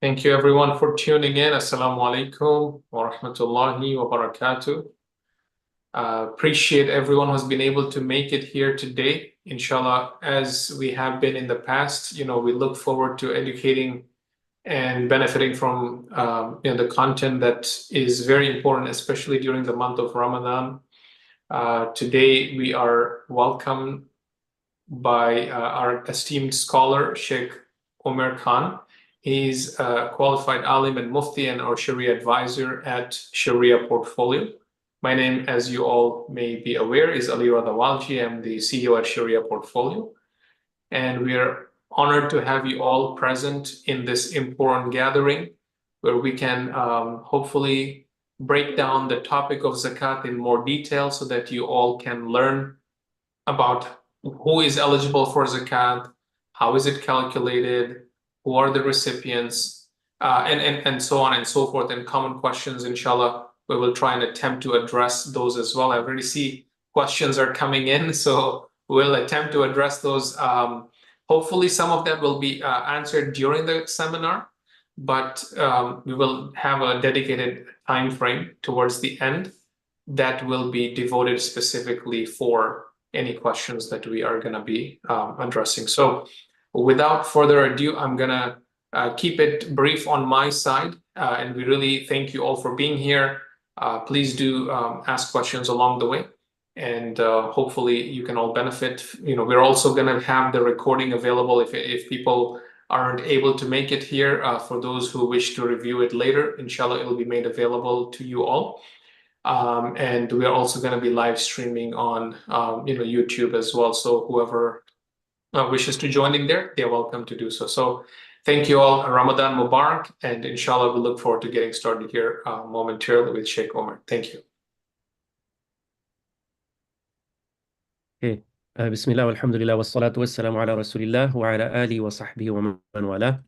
Thank you everyone for tuning in. Assalamu alaikum wa rahmatullahi wa barakatuh. Appreciate everyone who's been able to make it here today. Inshallah, as we have been in the past, we look forward to educating and benefiting from the content that is very important, especially during the month of Ramadan. Today we are welcomed by our esteemed scholar, Sheikh Omer Khan. He's a qualified alim and mufti and our Sharia advisor at Sharia Portfolio. My name, as you all may be aware, is Ali Radawalji. I'm the CEO at Sharia Portfolio. And we are honored to have you all present in this important gathering where we can hopefully break down the topic of zakat in more detail so that you all can learn about who is eligible for zakat, how is it calculated, who are the recipients, and so on and so forth, and common questions, inshallah. We will try and attempt to address those as well. I already see questions are coming in, so we'll attempt to address those. Hopefully some of them will be answered during the seminar, but we will have a dedicated time frame towards the end that will be devoted specifically for any questions that we are going to be addressing. So without further ado, I'm going to keep it brief on my side. And we really thank you all for being here. Please do ask questions along the way. And hopefully you can all benefit. We're also going to have the recording available if people aren't able to make it here. For those who wish to review it later, inshallah, it will be made available to you all. And we are also going to be live streaming on YouTube as well. So whoever wishes to join in there, they're welcome to do so. So thank you all. Ramadan Mubarak, and inshallah we look forward to getting started here momentarily with Sheikh Omar. Thank you. Okay. Bismillah, alhamdulillah, wassalatu wassalamu ala rasulillah wa ala alihi wa sahbihi wa man wala.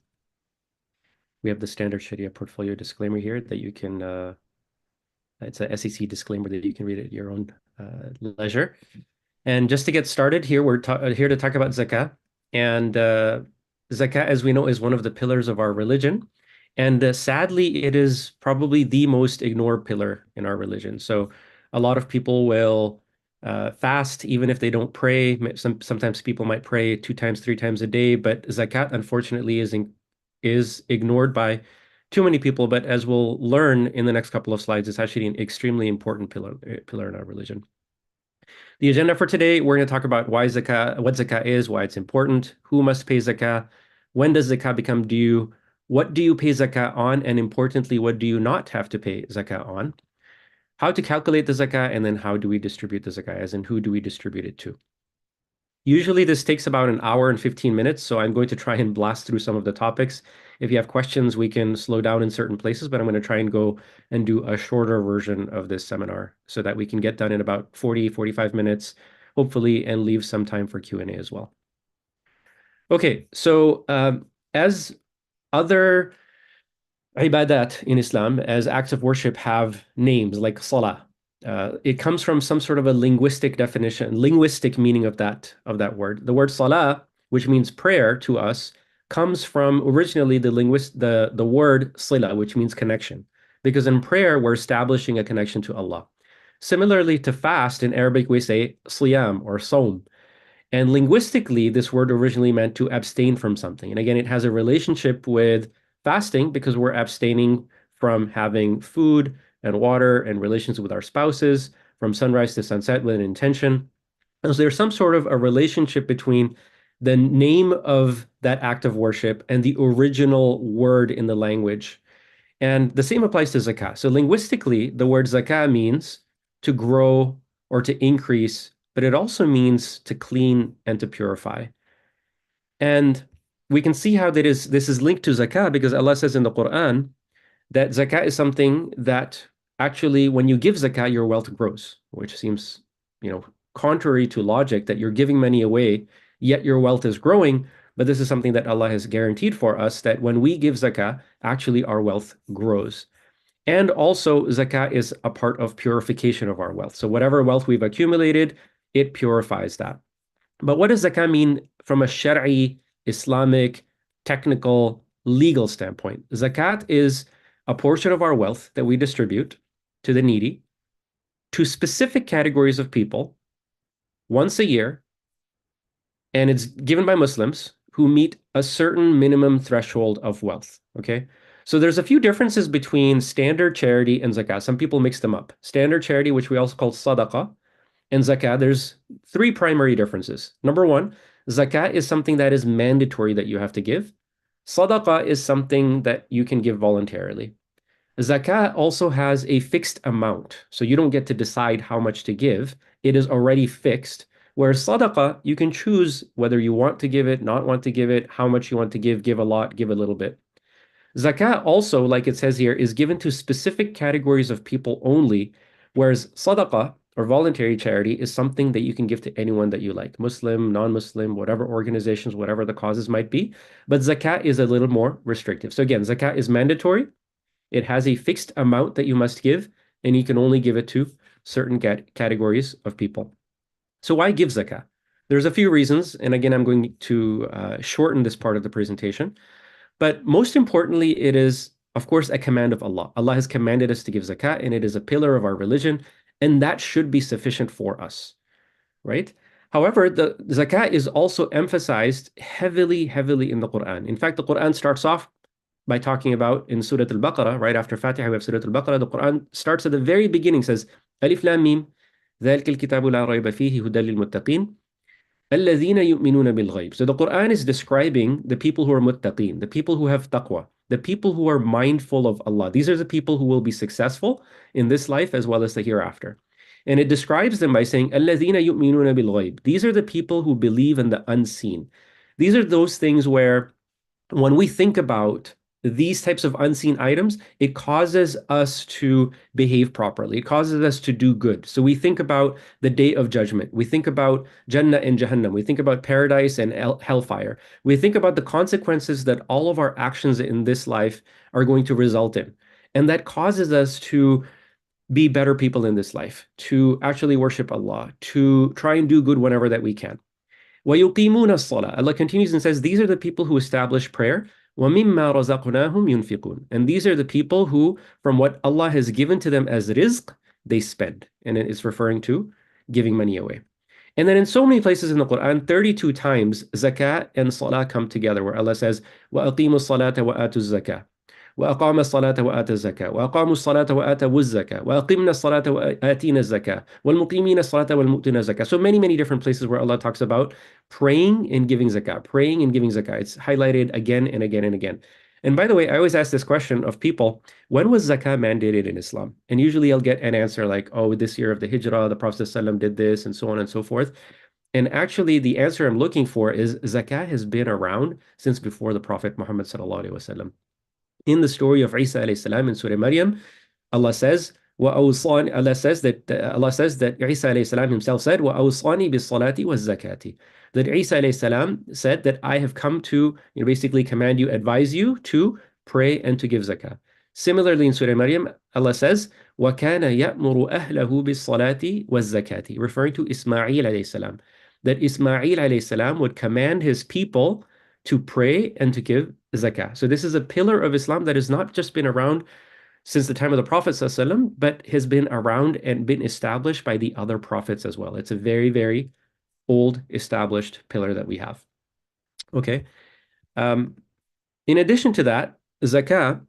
We have the standard Sharia portfolio disclaimer here that you can it's a SEC disclaimer that you can read at your own leisure. And just to get started here, we're here to talk about zakah. And zakah, as we know, is one of the pillars of our religion. And sadly, it is probably the most ignored pillar in our religion. So a lot of people will fast even if they don't pray. Sometimes people might pray 2 times, 3 times a day, but zakat, unfortunately, is ignored by too many people. But as we'll learn in the next couple of slides, it's actually an extremely important pillar in our religion. The agenda for today, we're going to talk about what zakah is, why it's important, who must pay zakah, when does zakah become due, what do you pay zakah on, and importantly, what do you not have to pay zakah on, how to calculate the zakah, and then how do we distribute the zakah, as in who do we distribute it to. Usually this takes about 1 hour and 15 minutes, so I'm going to try and blast through some of the topics. If you have questions, we can slow down in certain places, but I'm going to try and go and do a shorter version of this seminar so that we can get done in about 40, 45 minutes, hopefully, and leave some time for Q&A as well. Okay, so as other ibadat in Islam, as acts of worship have names like salah, it comes from some sort of a linguistic definition, linguistic meaning of that word. The word salah, which means prayer to us, comes from originally the word sila, which means connection. Because in prayer, we're establishing a connection to Allah. Similarly to fast, in Arabic, we say siyam or saum. And linguistically, this word originally meant to abstain from something. And again, it has a relationship with fasting because we're abstaining from having food and water and relations with our spouses from sunrise to sunset with an intention. And so there's some sort of a relationship between the name of that act of worship and the original word in the language. And the same applies to zakah. So linguistically, the word zakah means to grow or to increase, but it also means to clean and to purify. And we can see how this is linked to zakah because Allah says in the Quran that zakah is something that actually, when you give zakah, your wealth grows, which seems, contrary to logic that you're giving money away, yet your wealth is growing. But this is something that Allah has guaranteed for us, that when we give zakah, actually our wealth grows. And also, zakah is a part of purification of our wealth. So whatever wealth we've accumulated, it purifies that. But what does zakah mean from a Shari'i, Islamic, technical legal standpoint. Zakat is a portion of our wealth that we distribute to the needy, to specific categories of people once a year, and it's given by Muslims who meet a certain minimum threshold of wealth. Okay. So there's a few differences between standard charity and zakat. Some people mix them up. Standard charity, which we also call sadaqah, and zakat, there's three primary differences. Number one, zakat is something that is mandatory that you have to give. Sadaqah is something that you can give voluntarily. Zakat also has a fixed amount, so you don't get to decide how much to give. It is already fixed. Whereas sadaqah, you can choose whether you want to give it, not want to give it, how much you want to give a lot, give a little bit. Zakat also, like it says here, is given to specific categories of people only, whereas sadaqah or voluntary charity is something that you can give to anyone that you like, Muslim, non-Muslim, whatever organizations, whatever the causes might be. But zakat is a little more restrictive. So again, zakat is mandatory. It has a fixed amount that you must give, and you can only give it to certain categories of people. So why give zakah? There's a few reasons, and again, I'm going to shorten this part of the presentation. But most importantly, it is, of course, a command of Allah. Allah has commanded us to give zakah, and it is a pillar of our religion, and that should be sufficient for us, right? However, the zakah is also emphasized heavily, heavily in the Quran. In fact, the Quran starts off by talking about in Surah Al-Baqarah, right after Fatiha, we have Surah Al-Baqarah. The Quran starts at the very beginning, says, Alif Lam Mim, ذَلْكَ الْكِتَابُ لَا رَيْبَ فِيهِ هُدًى لِلْمُتَّقِينَ الَّذِينَ يُؤْمِنُونَ بِالْغَيْبِ. So the Quran is describing the people who are muttaqeen, the people who have taqwa, the people who are mindful of Allah. These are the people who will be successful in this life as well as the hereafter. And it describes them by saying, الَّذِينَ يُؤْمِنُونَ بِالْغَيْبِ. These are the people who believe in the unseen. These are those things where when we think about these types of unseen items, it causes us to behave properly. It causes us to do good. So we think about the day of judgment. We think about Jannah and Jahannam. We think about paradise and hellfire. We think about the consequences that all of our actions in this life are going to result in. And that causes us to be better people in this life, to actually worship Allah, to try and do good whenever that we can. وَيُقِيمُونَ الصَّلَاةَ. Allah continues and says, these are the people who establish prayer. وَمِمَّا رَزَقْنَاهُمْ يُنْفِقُونَ. And these are the people who, from what Allah has given to them as rizq, they spend. And it is referring to giving money away. And then in so many places in the Quran, 32 times, zakat and salah come together, where Allah says, وَأَقِيمُوا الصَّلَاةَ وَآتُوا الزَّكَاةَ وأقام الصلاة وآتى الزكاة وأقاموا الصلاة وآتوا الزكاة وأقمنا الصلاة وآتينا الزكاة والمقيمين الصلاة والمؤتين الزكاة. So many, many different places where Allah talks about praying and giving zakah, praying and giving zakah. It's highlighted again and again and again. And by the way, I always ask this question of people, when was zakah mandated in Islam? And usually I'll get an answer like, oh, this year of the Hijrah, the Prophet ﷺ did this, and so on and so forth. And actually, the answer I'm looking for is zakah has been around since before the Prophet Muhammad ﷺ. In the story of Isa alayhi salam in Surah Maryam, Allah says, Allah says that Isa alayhi salam himself said, وَأَوْصَانِي بِالصَّلَاةِ وَالزَّكَاةِ. That Isa alayhi salam said that I have come to basically command you, advise you to pray and to give zakah. Similarly in Surah Maryam, Allah says, وَكَانَ يَأْمُرُ أَهْلَهُ بِالصَّلَاةِ وَالزَّكَاةِ, referring to Ismail alayhi salam. That Ismail alayhi salam would command his people to pray and to give zakah. So this is a pillar of Islam that has not just been around since the time of the Prophet ﷺ, but has been around and been established by the other prophets as well. It's a very, very old established pillar that we have. Okay. In addition to that, zakah,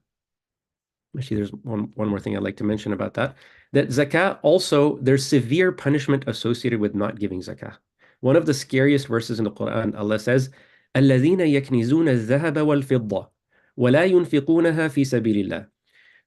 actually there's one more thing I'd like to mention about that zakah also, there's severe punishment associated with not giving zakah. One of the scariest verses in the Quran, Allah says, الذين يكنزون الذهب والفضة ولا ينفقونها في سبيل الله.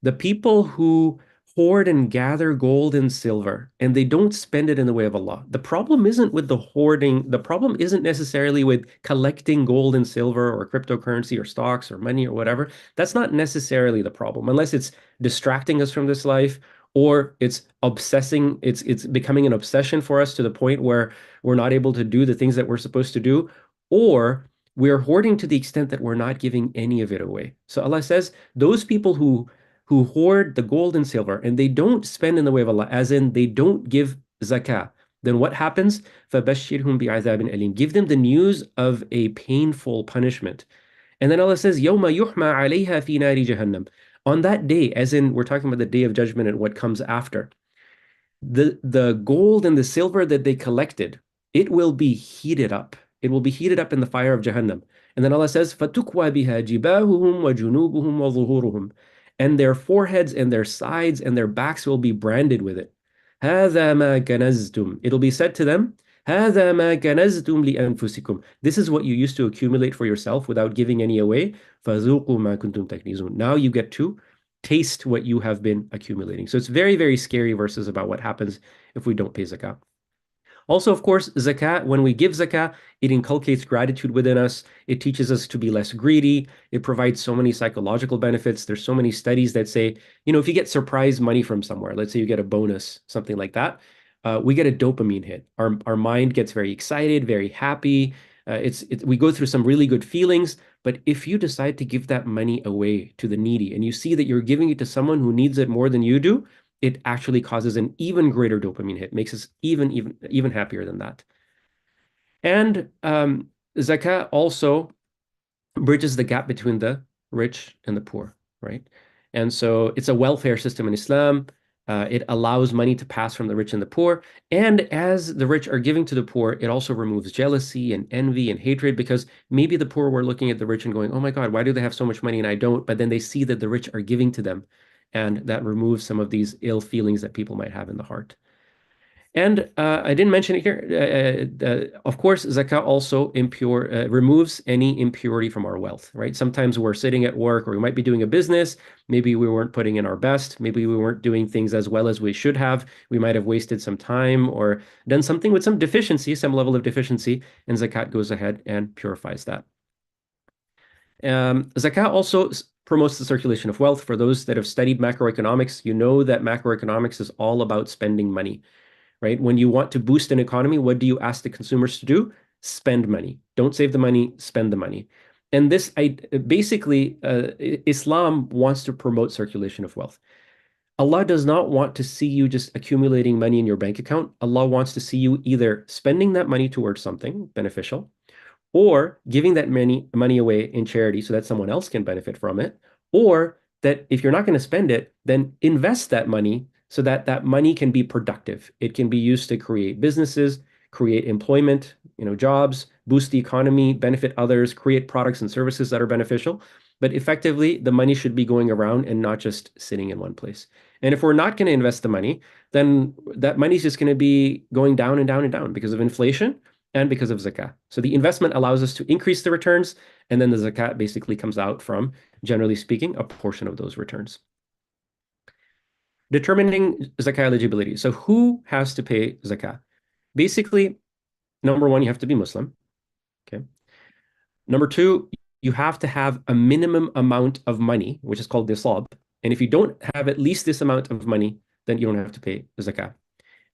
The people who hoard and gather gold and silver and they don't spend it in the way of Allah. The problem isn't with the hoarding. The problem isn't necessarily with collecting gold and silver or cryptocurrency or stocks or money or whatever. That's not necessarily the problem, unless it's distracting us from this life or it's obsessing, it's becoming an obsession for us to the point where we're not able to do the things that we're supposed to do, or we're hoarding to the extent that we're not giving any of it away. So Allah says, those people who hoard the gold and silver and they don't spend in the way of Allah, as in they don't give zakah, then what happens? فَبَشِّرْهُمْ بِعَذَابٍ أَلِيمٍ. Give them the news of a painful punishment. And then Allah says, يَوْمَ يُحْمَى عَلَيْهَا فِي نَارِ جَهَنَّمَ. On that day, as in we're talking about the day of judgment and what comes after, the gold and the silver that they collected, it will be heated up. It will be heated up in the fire of Jahannam. And then Allah says, فَتُكْوَى بِهَا جِبَاهُهُم وَجُنُوبُهُم وَظُهُورُهُم. And their foreheads and their sides and their backs will be branded with it. هَذَا مَا كَنَزْتُمْ. It'll be said to them, هَذَا مَا كَنَزْتُمْ لِأَنفُسِكُمْ. This is what you used to accumulate for yourself without giving any away. فَذُوقُوا مَا كُنْتُمْ تَكْنِزُونَ. Now you get to taste what you have been accumulating. So it's very, very scary verses about what happens if we don't pay zakah. Also, of course, zakat, when we give zakah, it inculcates gratitude within us. It teaches us to be less greedy. It provides so many psychological benefits. There's so many studies that say, if you get surprise money from somewhere, let's say you get a bonus, something like that, we get a dopamine hit. Our mind gets very excited, very happy. We go through some really good feelings. But if you decide to give that money away to the needy and you see that you're giving it to someone who needs it more than you do, it actually causes an even greater dopamine hit, makes us even happier than that. And zakah also bridges the gap between the rich and the poor, right? And so it's a welfare system in Islam. It allows money to pass from the rich and the poor. And as the rich are giving to the poor, it also removes jealousy and envy and hatred, because maybe the poor were looking at the rich and going, oh my God, why do they have so much money and I don't? But then they see that the rich are giving to them. And that removes some of these ill feelings that people might have in the heart. And I didn't mention it here. Of course, zakah also removes any impurity from our wealth, right? Sometimes we're sitting at work, or we might be doing a business. Maybe we weren't putting in our best. Maybe we weren't doing things as well as we should have. We might have wasted some time or done something with some deficiency, some level of deficiency, and zakat goes ahead and purifies that. Zakat also promotes the circulation of wealth. For those that have studied macroeconomics, you know that macroeconomics is all about spending money. Right? When you want to boost an economy, what do you ask the consumers to do? Spend money. Don't save the money, spend the money. And this, basically, Islam wants to promote circulation of wealth. Allah does not want to see you just accumulating money in your bank account. Allah wants to see you either spending that money towards something beneficial, or giving that money away in charity so that someone else can benefit from it, or that if you're not going to spend it, then invest that money so that that money can be productive. It can be used to create businesses, create employment, jobs, boost the economy, benefit others, create products and services that are beneficial. But effectively, the money should be going around and not just sitting in one place. And if we're not going to invest the money, then that money is just going to be going down and down and down because of inflation and because of zakah. So the investment allows us to increase the returns, and then the zakat basically comes out from, generally speaking, a portion of those returns. Determining zakah eligibility. So who has to pay zakah? Basically, number one, you have to be Muslim. Okay. Number two, you have to have a minimum amount of money, which is called nisab. And if you don't have at least this amount of money, then you don't have to pay zakah.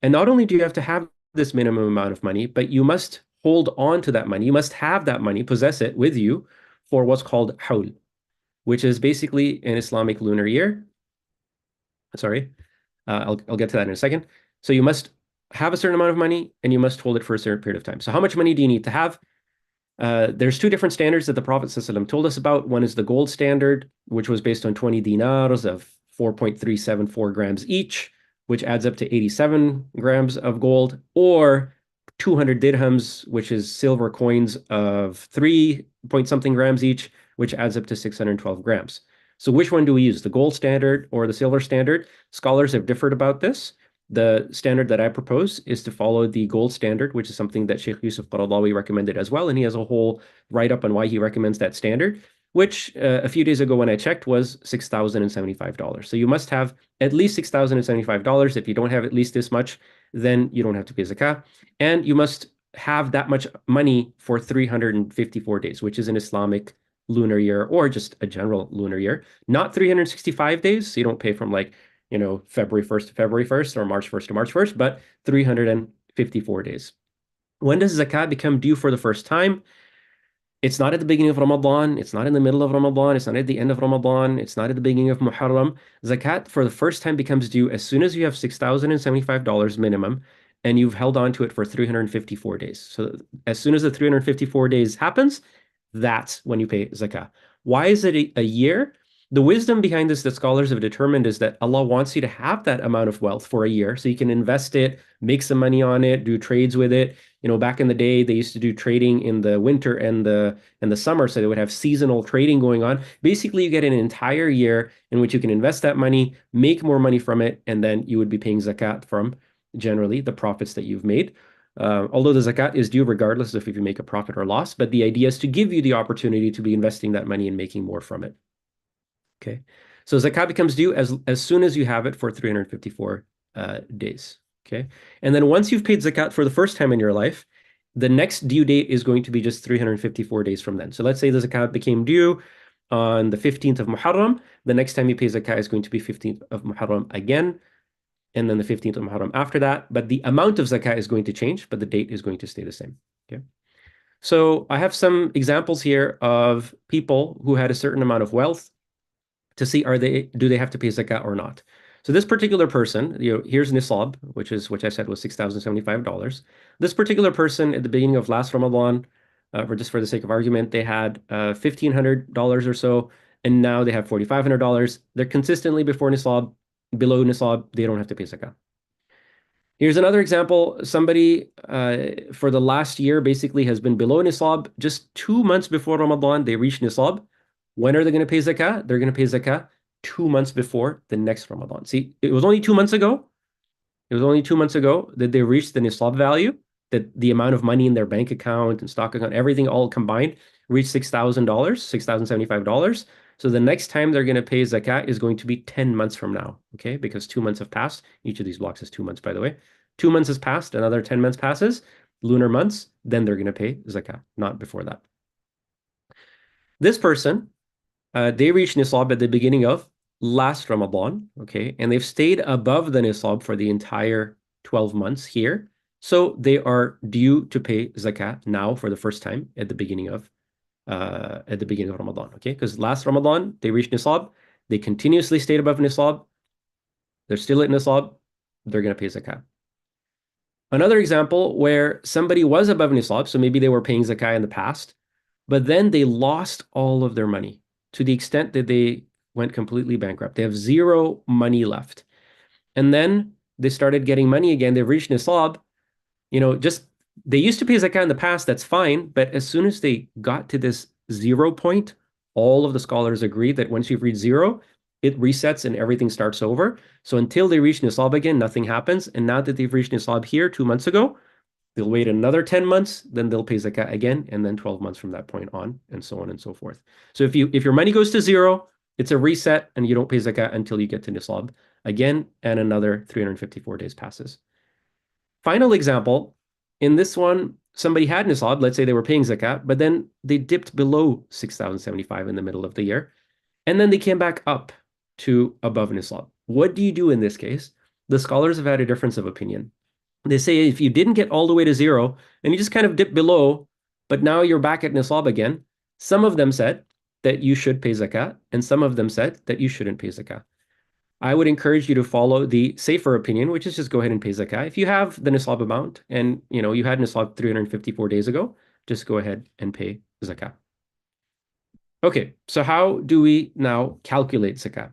And not only do you have to have this minimum amount of money, but you must hold on to that money. You must have that money, possess it with you for what's called hawl, which is basically an Islamic lunar year. Sorry, I'll get to that in a second. So you must have a certain amount of money and you must hold it for a certain period of time. So how much money do you need to have? There's two different standards that the Prophet ﷺ told us about. One is the gold standard, which was based on 20 dinars of 4.374 grams each, which adds up to 87 grams of gold, or 200 dirhams, which is silver coins of 3 point something grams each, which adds up to 612 grams. So which one do we use, the gold standard or the silver standard? Scholars have differed about this. The standard that I propose is to follow the gold standard, which is something that Sheikh Yusuf Qaradawi recommended as well. And he has a whole write-up on why he recommends that standard, which a few days ago when I checked was $6,075. So you must have at least $6,075. If you don't have at least this much, then you don't have to pay zakah. And you must have that much money for 354 days, which is an Islamic lunar year or just a general lunar year, not 365 days. So you don't pay from February 1st to February 1st or March 1st to March 1st, but 354 days. When does zakat become due for the first time? It's not at the beginning of Ramadan. It's not in the middle of Ramadan. It's not at the end of Ramadan. It's not at the beginning of Muharram. Zakat for the first time becomes due as soon as you have $6,075 minimum and you've held on to it for 354 days. So as soon as the 354 days happens, that's when you pay zakah. Why is it a year? The wisdom behind this that scholars have determined is that Allah wants you to have that amount of wealth for a year so you can invest it, make some money on it, do trades with it. Back in the day, they used to do trading in the winter and the summer, so they would have seasonal trading going on. Basically, you get an entire year in which you can invest that money, make more money from it, and then you would be paying zakat from generally the profits that you've made. Although the zakat is due regardless of if you make a profit or loss, but the idea is to give you the opportunity to be investing that money and making more from it. Okay, so zakat becomes due as soon as you have it for 354 days. Okay, and then once you've paid zakat for the first time in your life, the next due date is going to be just 354 days from then. So let's say the zakat became due on the 15th of Muharram. The next time you pay zakat is going to be 15th of Muharram again, and then the 15th of Muharram after that. But the amount of zakat is going to change, but the date is going to stay the same. Okay. So I have some examples here of people who had a certain amount of wealth to see do they have to pay zakat or not. So this particular person, here's nisab, which I said was $6,075. This particular person at the beginning of last Ramadan, just for the sake of argument, they had $1,500 or so, and now they have $4,500. They're consistently below nisab, they don't have to pay zakat. Here's another example. Somebody for the last year basically has been below nisab. Just 2 months before Ramadan, they reach nisab. When are they going to pay zakah? They're going to pay zakah 2 months before the next Ramadan. See, it was only 2 months ago. It was only 2 months ago that they reached the nisab value, that the amount of money in their bank account and stock account, everything all combined, reached $6,000, $6,075. So the next time they're going to pay zakat is going to be 10 months from now, okay? Because 2 months have passed. Each of these blocks is 2 months, by the way. 2 months has passed, another 10 months passes, lunar months, then they're going to pay zakat, not before that. This person, they reached nisab at the beginning of last Ramadan, okay? And they've stayed above the nisab for the entire 12 months here. So they are due to pay zakat now for the first time at the beginning of Ramadan, okay? Because last Ramadan, they reached nisab. They continuously stayed above nisab. They're still at nisab. They're going to pay zakat. Another example where somebody was above nisab, so maybe they were paying zakat in the past, but then they lost all of their money to the extent that they went completely bankrupt. They have zero money left. And then they started getting money again. They've reached nisab. They used to pay zakah in the past, that's fine. But as soon as they got to this 0 point, all of the scholars agree that once you've reached zero, it resets and everything starts over. So until they reach nisab again, nothing happens. And now that they've reached nisab here 2 months ago, they'll wait another 10 months, then they'll pay zakat again, and then 12 months from that point on, and so on and so forth. So if your money goes to zero, it's a reset, and you don't pay zakat until you get to nisab again, and another 354 days passes. Final example, in this one, somebody had nisab, let's say they were paying zakat, but then they dipped below 6,075 in the middle of the year, and then they came back up to above nisab. What do you do in this case? The scholars have had a difference of opinion. They say if you didn't get all the way to zero and you just kind of dip below, but now you're back at nisab again, some of them said that you should pay zakat, and some of them said that you shouldn't pay zakat. I would encourage you to follow the safer opinion, which is just go ahead and pay zakat. If you have the nisab amount and you had nisab 354 days ago, just go ahead and pay zakat. Okay, so how do we now calculate zakat?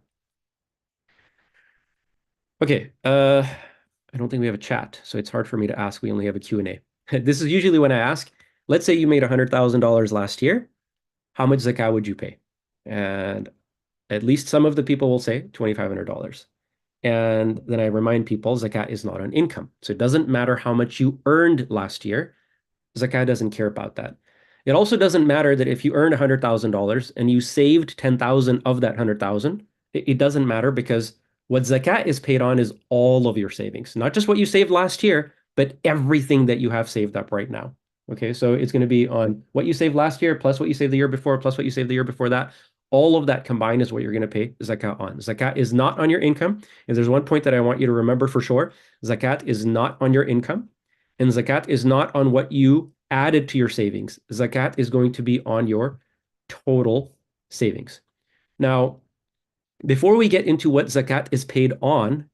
Okay, I don't think we have a chat, so it's hard for me to ask. We only have a Q&A. This is usually when I ask, let's say you made $100,000 last year. How much zakah would you pay? And at least some of the people will say $2,500. And then I remind people zakat is not on income. So it doesn't matter how much you earned last year. Zakat doesn't care about that. It also doesn't matter that if you earned $100,000 and you saved 10,000 of that 100,000, it doesn't matter because what zakat is paid on is all of your savings, not just what you saved last year, but everything that you have saved up right now. Okay, so it's going to be on what you saved last year, plus what you saved the year before, plus what you saved the year before that. All of that combined is what you're going to pay zakat on. Zakat is not on your income. If there's one point that I want you to remember for sure, zakat is not on your income, and zakat is not on what you added to your savings. Zakat is going to be on your total savings. Now, before we get into what zakat is paid on,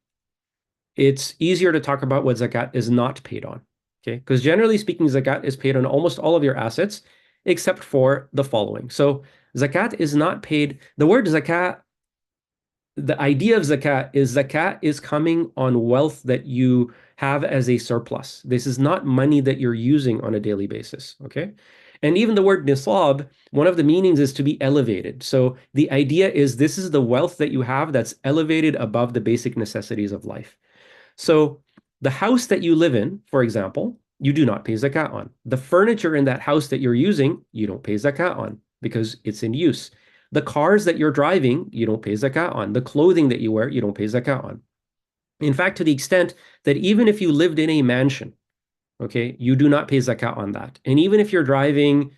it's easier to talk about what zakat is not paid on. Okay, because generally speaking, zakat is paid on almost all of your assets, except for the following. So zakat is not paid. The word zakat, the idea of zakat is coming on wealth that you have as a surplus. This is not money that you're using on a daily basis, okay? And even the word nisab, one of the meanings is to be elevated. So the idea is this is the wealth that you have that's elevated above the basic necessities of life. So the house that you live in, for example, you do not pay zakat on. The furniture in that house that you're using, you don't pay zakat on because it's in use. The cars that you're driving, you don't pay zakat on. The clothing that you wear, you don't pay zakat on. In fact, to the extent that even if you lived in a mansion, okay, you do not pay zakat on that. And even if you're driving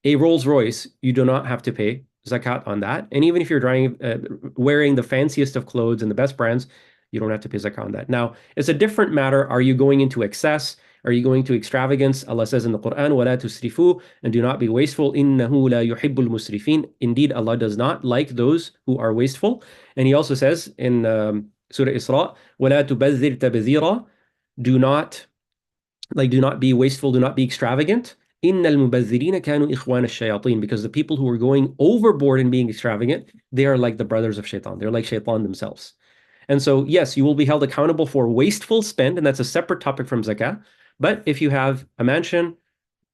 a Rolls Royce, you do not have to pay zakat on that. And even if you're wearing the fanciest of clothes and the best brands, you don't have to pay zakat on that. Now, it's a different matter. Are you going into excess? Are you going to extravagance? Allah says in the Quran, وَلَا تُسْرِفُوا, and do not be wasteful. إِنَّهُ لَا يُحِبُّ الْمُسْرِفِينَ. Indeed, Allah does not like those who are wasteful. And He also says in Surah Isra, وَلَا تُبَذِّرْ تَبْذِيرًا. Do not be wasteful, do not be extravagant. إِنَّ الْمُبَذِّرِينَ كَانُوا إِخْوَانَ الشَّيَاطِينَ. Because the people who are going overboard and being extravagant, they are like the brothers of shaitan. They're like shaitan themselves. And so, yes, you will be held accountable for wasteful spend, and that's a separate topic from zakah. But if you have a mansion,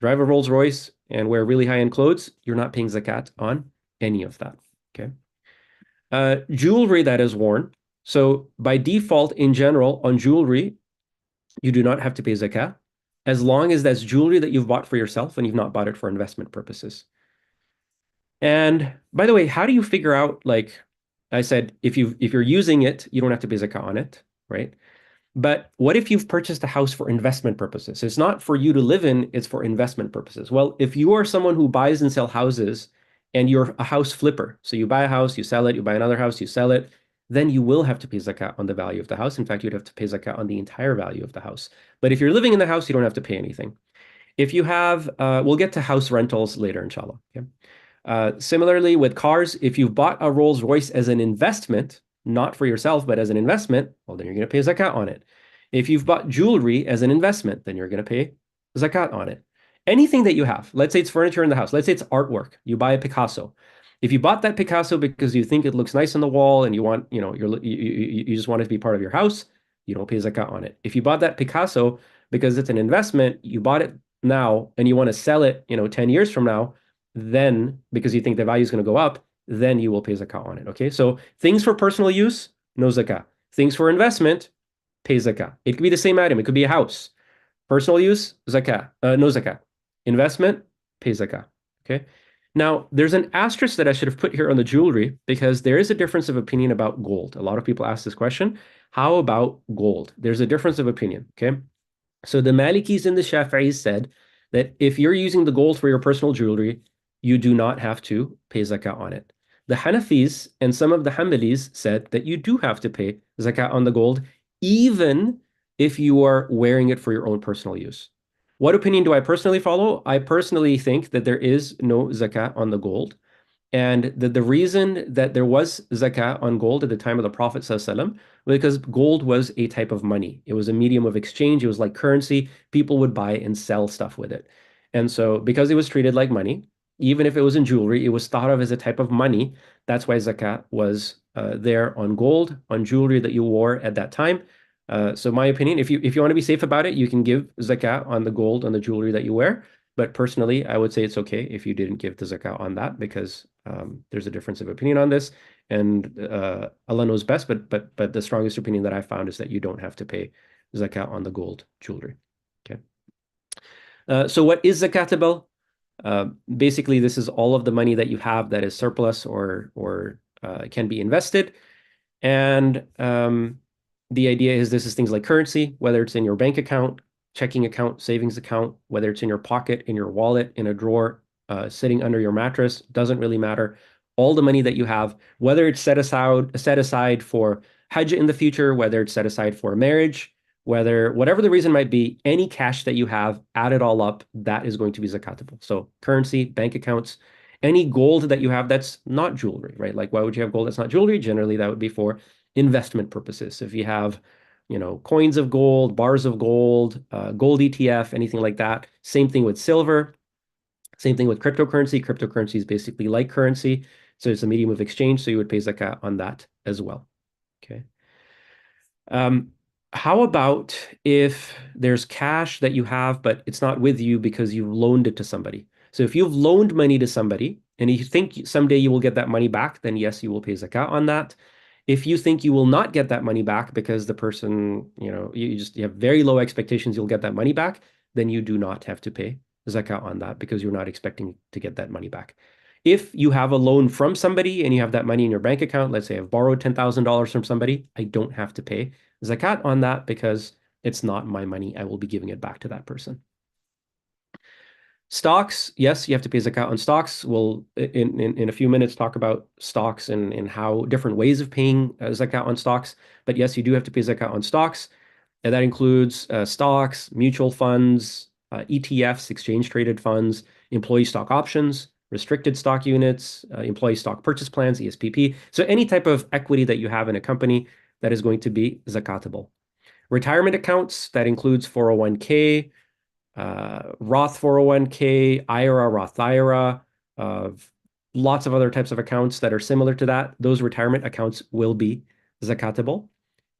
drive a Rolls Royce, and wear really high-end clothes, you're not paying zakat on any of that. Okay. Jewelry that is worn. So by default, in general, on jewelry, you do not have to pay zakah as long as that's jewelry that you've bought for yourself and you've not bought it for investment purposes. And by the way, how do you figure out, like I said, if you're using it, you don't have to pay zakah on it, right? But what if you've purchased a house for investment purposes? It's not for you to live in, it's for investment purposes. Well, if you are someone who buys and sell houses and you're a house flipper, so you buy a house, you sell it, you buy another house, you sell it, then you will have to pay zakat on the value of the house. In fact, you'd have to pay zakat on the entire value of the house. But if you're living in the house, you don't have to pay anything. If you have, we'll get to house rentals later, inshallah. Okay? Similarly, with cars, if you bought a Rolls Royce as an investment, not for yourself, but as an investment, well, then you're going to pay zakat on it. If you've bought jewelry as an investment, then you're going to pay zakat on it. Anything that you have, let's say it's furniture in the house, let's say it's artwork, you buy a Picasso. If you bought that Picasso because you think it looks nice on the wall and you want, you just want it to be part of your house, you don't pay zakat on it. If you bought that Picasso because it's an investment, you bought it now and you want to sell it, 10 years from now, then because you think the value is going to go up, then you will pay zakat on it. Okay. So things for personal use, no zakat. Things for investment, pay zakat. It could be the same item. It could be a house. Personal use, zakat. No zakat. Investment, pay zakat. Okay. Now, there's an asterisk that I should have put here on the jewelry because there is a difference of opinion about gold. A lot of people ask this question. How about gold? There's a difference of opinion. Okay. So the Malikis and the Shafi'is said that if you're using the gold for your personal jewelry, you do not have to pay zakat on it. The Hanafis and some of the Hanbalis said that you do have to pay zakat on the gold, even if you are wearing it for your own personal use. What opinion do I personally follow? I personally think that there is no zakat on the gold. And the reason that there was zakat on gold at the time of the Prophet ﷺ was because gold was a type of money. It was a medium of exchange. It was like currency. People would buy and sell stuff with it. And so because it was treated like money, even if it was in jewelry, it was thought of as a type of money. That's why zakat was there on gold, on jewelry that you wore at that time. So my opinion, if you want to be safe about it, you can give zakat on the gold, on the jewelry that you wear. But personally, I would say it's okay if you didn't give the zakat on that because there's a difference of opinion on this, and Allah knows best. But the strongest opinion that I found is that you don't have to pay zakat on the gold jewelry. Okay. So what is zakatable? Basically, this is all of the money that you have that is surplus or can be invested, and the idea is this is things like currency, whether it's in your bank account, checking account, savings account, whether it's in your pocket, in your wallet, in a drawer, sitting under your mattress, doesn't really matter. All the money that you have, whether it's set aside for Hajj in the future, whether it's set aside for marriage, whatever the reason might be, any cash that you have, add it all up, that is going to be zakatable. So currency, bank accounts, any gold that you have that's not jewelry, right? Like why would you have gold that's not jewelry? Generally, that would be for investment purposes. If you have coins of gold, bars of gold, gold ETF, anything like that. Same thing with silver. Same thing with cryptocurrency. Cryptocurrency is basically like currency, so it's a medium of exchange, so you would pay zakat on that as well. Okay. Um, how about if there's cash that you have, but it's not with you because you've loaned it to somebody? So if you've loaned money to somebody and you think someday you will get that money back, then yes, you will pay zakat on that. If you think you will not get that money back because the person, you have very low expectations you'll get that money back, then you do not have to pay zakat on that because you're not expecting to get that money back. If you have a loan from somebody and you have that money in your bank account, let's say I've borrowed $10,000 from somebody, I don't have to pay zakat on that because it's not my money. I will be giving it back to that person. Stocks, yes, you have to pay zakat on stocks. We'll in a few minutes talk about stocks and how different ways of paying zakat on stocks. But yes, you do have to pay zakat on stocks. And that includes stocks, mutual funds, ETFs, exchange traded funds, employee stock options, restricted stock units, employee stock purchase plans, ESPP. So any type of equity that you have in a company that is going to be zakatable. Retirement accounts, that includes 401k, Roth 401k, IRA, Roth IRA, uh, lots of other types of accounts that are similar to that. Those retirement accounts will be zakatable.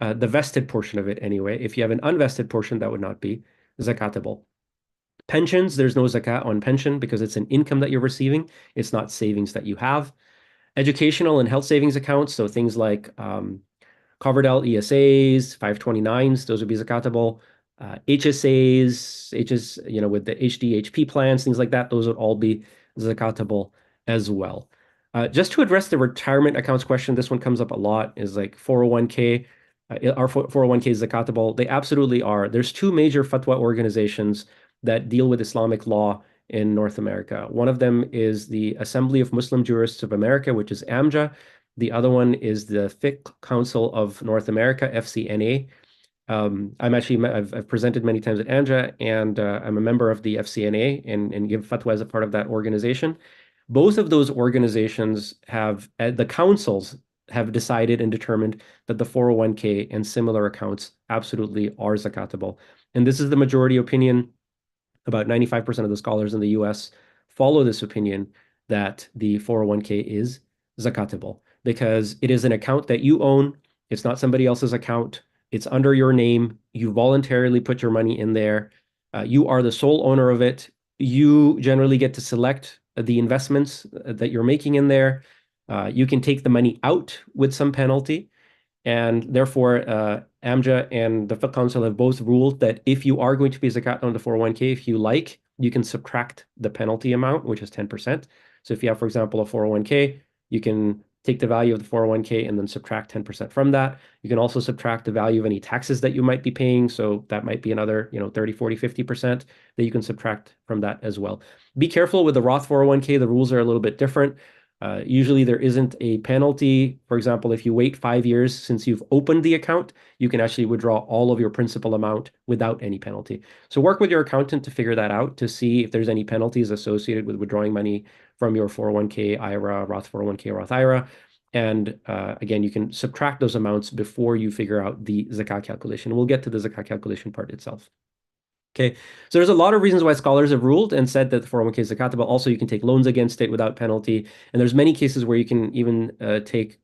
The vested portion of it anyway. If you have an unvested portion, that would not be zakatable. Pensions, there's no zakat on pension because it's an income that you're receiving. It's not savings that you have. Educational and health savings accounts, so things like Coverdell ESAs, 529s, those would be zakatable. HSAs, with the HDHP plans, things like that, those would all be zakatable as well. Just to address the retirement accounts question, this one comes up a lot, is like 401k. Are 401ks zakatable? They absolutely are. There's two major fatwa organizations that deal with Islamic law in North America. One of them is the Assembly of Muslim Jurists of America, which is AMJA. The other one is the Fiqh Council of North America, FCNA. I've presented many times at AMJA, and I'm a member of the FCNA and give fatwa as a part of that organization. Both of those organizations the councils have decided and determined that the 401k and similar accounts absolutely are zakatable. And this is the majority opinion. About 95% of the scholars in the US follow this opinion that the 401k is zakatable because it is an account that you own. It's not somebody else's account. It's under your name. You voluntarily put your money in there. You are the sole owner of it. You generally get to select the investments that you're making in there. You can take the money out with some penalty. And therefore, AMJA and the Fiqh Council have both ruled that if you are going to pay zakat on the 401k, if you like, you can subtract the penalty amount, which is 10%. So if you have, for example, a 401k, you can take the value of the 401k and then subtract 10% from that. You can also subtract the value of any taxes that you might be paying. So that might be another, 30, 40, 50% that you can subtract from that as well. Be careful with the Roth 401k. The rules are a little bit different. Usually there isn't a penalty. For example, if you wait 5 years since you've opened the account, you can actually withdraw all of your principal amount without any penalty. So work with your accountant to figure that out to see if there's any penalties associated with withdrawing money from your 401k, IRA, Roth 401k, Roth IRA. And again, you can subtract those amounts before you figure out the zakat calculation. We'll get to the zakat calculation part itself. Okay, so there's a lot of reasons why scholars have ruled and said that the 401k is zakatable. Also, you can take loans against it without penalty. And there's many cases where you can even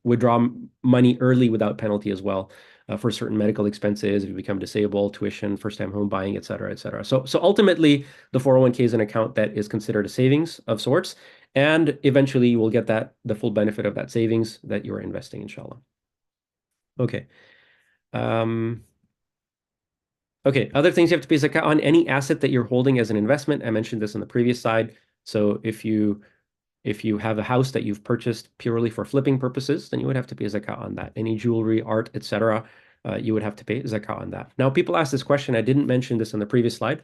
withdraw money early without penalty as well for certain medical expenses, if you become disabled, tuition, first-time home buying, et cetera, et cetera. So ultimately, the 401k is an account that is considered a savings of sorts. And eventually, you will get the full benefit of that savings that you're investing, inshallah. Okay. Okay, other things you have to pay zakat on any asset that you're holding as an investment. I mentioned this on the previous slide. So if you have a house that you've purchased purely for flipping purposes, then you would have to pay zakat on that. Any jewelry, art, etc., you would have to pay zakat on that. Now, people ask this question. I didn't mention this on the previous slide.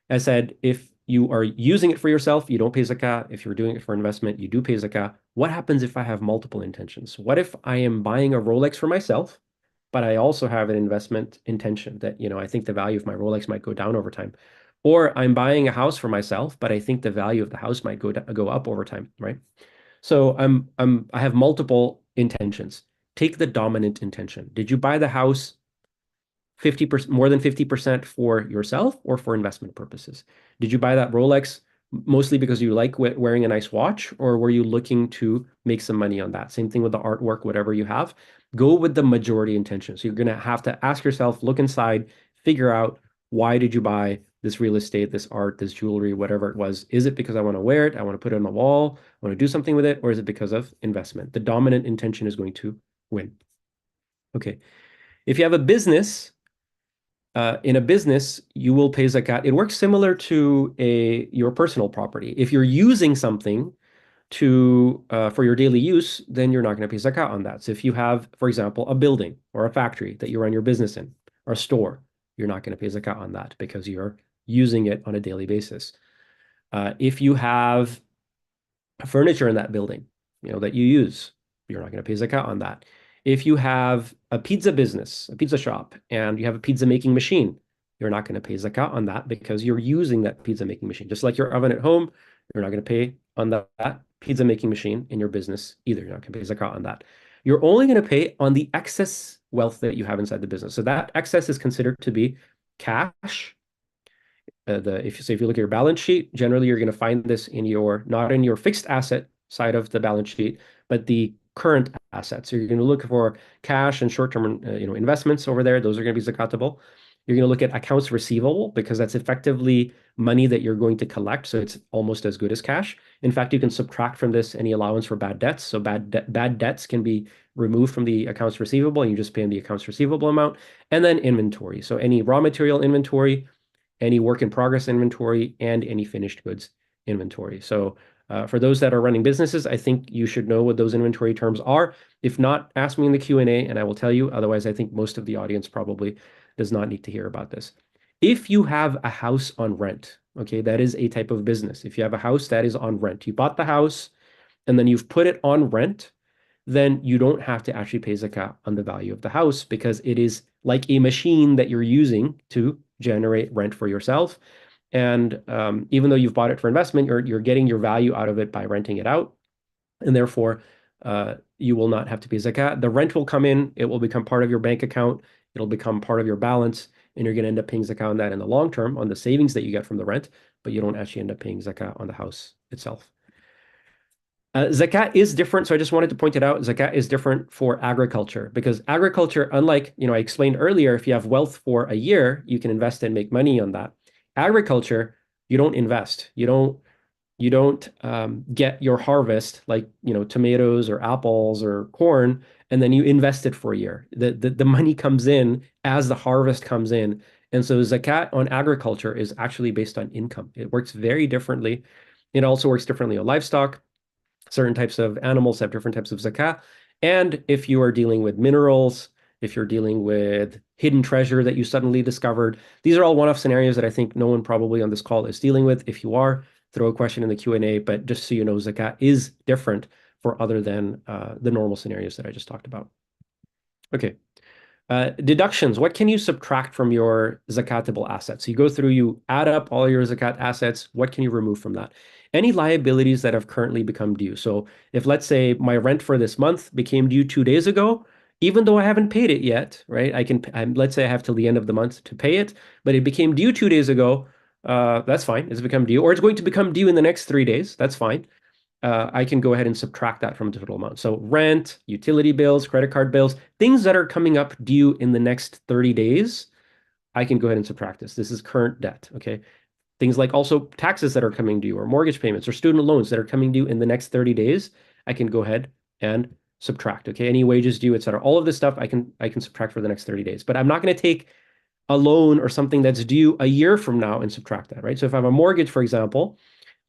I said if you are using it for yourself, you don't pay zakat. If you're doing it for investment, you do pay zakat. What happens if I have multiple intentions? What if I am buying a Rolex for myself, but I also have an investment intention that, I think the value of my Rolex might go down over time. Or I'm buying a house for myself, but I think the value of the house might go up over time, right? So I have multiple intentions. Take the dominant intention. Did you buy the house 50%, more than 50% for yourself or for investment purposes? Did you buy that Rolex mostly because you like wearing a nice watch, or were you looking to make some money on that? Same thing with the artwork, whatever you have. Go with the majority intention. So you're going to have to ask yourself, look inside, figure out, why did you buy this real estate, this art, this jewelry, whatever it was? Is it because I want to wear it? I want to put it on the wall. I want to do something with it, or is it because of investment? The dominant intention is going to win. Okay. If you have a business, in a business, you will pay zakat. It works similar to your personal property. If you're using something for your daily use, then you're not going to pay zakat on that. So if you have, for example, a building or a factory that you run your business in, or a store, you're not going to pay zakat on that because you're using it on a daily basis. If you have furniture in that building, that you use, you're not going to pay zakat on that. If you have a pizza business, a pizza shop, and you have a pizza making machine, you're not going to pay zakat on that because you're using that pizza making machine. Just like your oven at home, you're not going to pay on that pizza making machine in your business either. You're not going to pay zakat on that. You're only going to pay on the excess wealth that you have inside the business. So that excess is considered to be cash. If you look at your balance sheet, generally you're going to find this not in your fixed asset side of the balance sheet, but the current assets. So you're going to look for cash and short-term investments over there. Those are going to be zakatable. You're going to look at accounts receivable because that's effectively money that you're going to collect. So it's almost as good as cash. In fact, you can subtract from this any allowance for bad debts. So bad debts can be removed from the accounts receivable, and you just pay in the accounts receivable amount. And then inventory. So any raw material inventory, any work in progress inventory, and any finished goods inventory. So for those that are running businesses, I think you should know what those inventory terms are. If not, ask me in the Q&A and I will tell you. Otherwise, I think most of the audience probably does not need to hear about this. If you have a house on rent, okay, that is a type of business. If you have a house that is on rent, you bought the house and then you've put it on rent, then you don't have to actually pay zakat on the value of the house because it is like a machine that you're using to generate rent for yourself. And even though you've bought it for investment, you're getting your value out of it by renting it out, and therefore you will not have to pay zakat. The rent will come in; it will become part of your bank account. It'll become part of your balance, and you're going to end up paying zakat on that in the long term on the savings that you get from the rent, but you don't actually end up paying zakat on the house itself. Zakat is different. So I just wanted to point it out. Zakat is different for agriculture because agriculture, unlike, I explained earlier, if you have wealth for a year, you can invest and make money on that. Agriculture, you don't invest. You don't get your harvest like, tomatoes or apples or corn, and then you invest it for a year. The money comes in as the harvest comes in. And so zakat on agriculture is actually based on income. It works very differently. It also works differently on livestock. Certain types of animals have different types of zakah. And if you are dealing with minerals, if you're dealing with hidden treasure that you suddenly discovered, these are all one-off scenarios that I think no one probably on this call is dealing with. If you are, throw a question in the Q&A, but just so you know, zakah is different for other than the normal scenarios that I just talked about. Okay. Deductions. What can you subtract from your zakatable assets? So you go through, you add up all your zakat assets. What can you remove from that? Any liabilities that have currently become due. So if, let's say, my rent for this month became due 2 days ago, even though I haven't paid it yet, right? Let's say I have till the end of the month to pay it, but it became due 2 days ago. That's fine. It's become due, or it's going to become due in the next 3 days. That's fine. I can go ahead and subtract that from the total amount. So rent, utility bills, credit card bills, things that are coming up due in the next 30 days, I can go ahead and subtract this. This is current debt, okay? Things like also taxes that are coming due or mortgage payments or student loans that are coming due in the next 30 days, I can go ahead and subtract, okay? Any wages due, etc. All of this stuff I can subtract for the next 30 days. But I'm not going to take a loan or something that's due a year from now and subtract that, right? So if I have a mortgage, for example,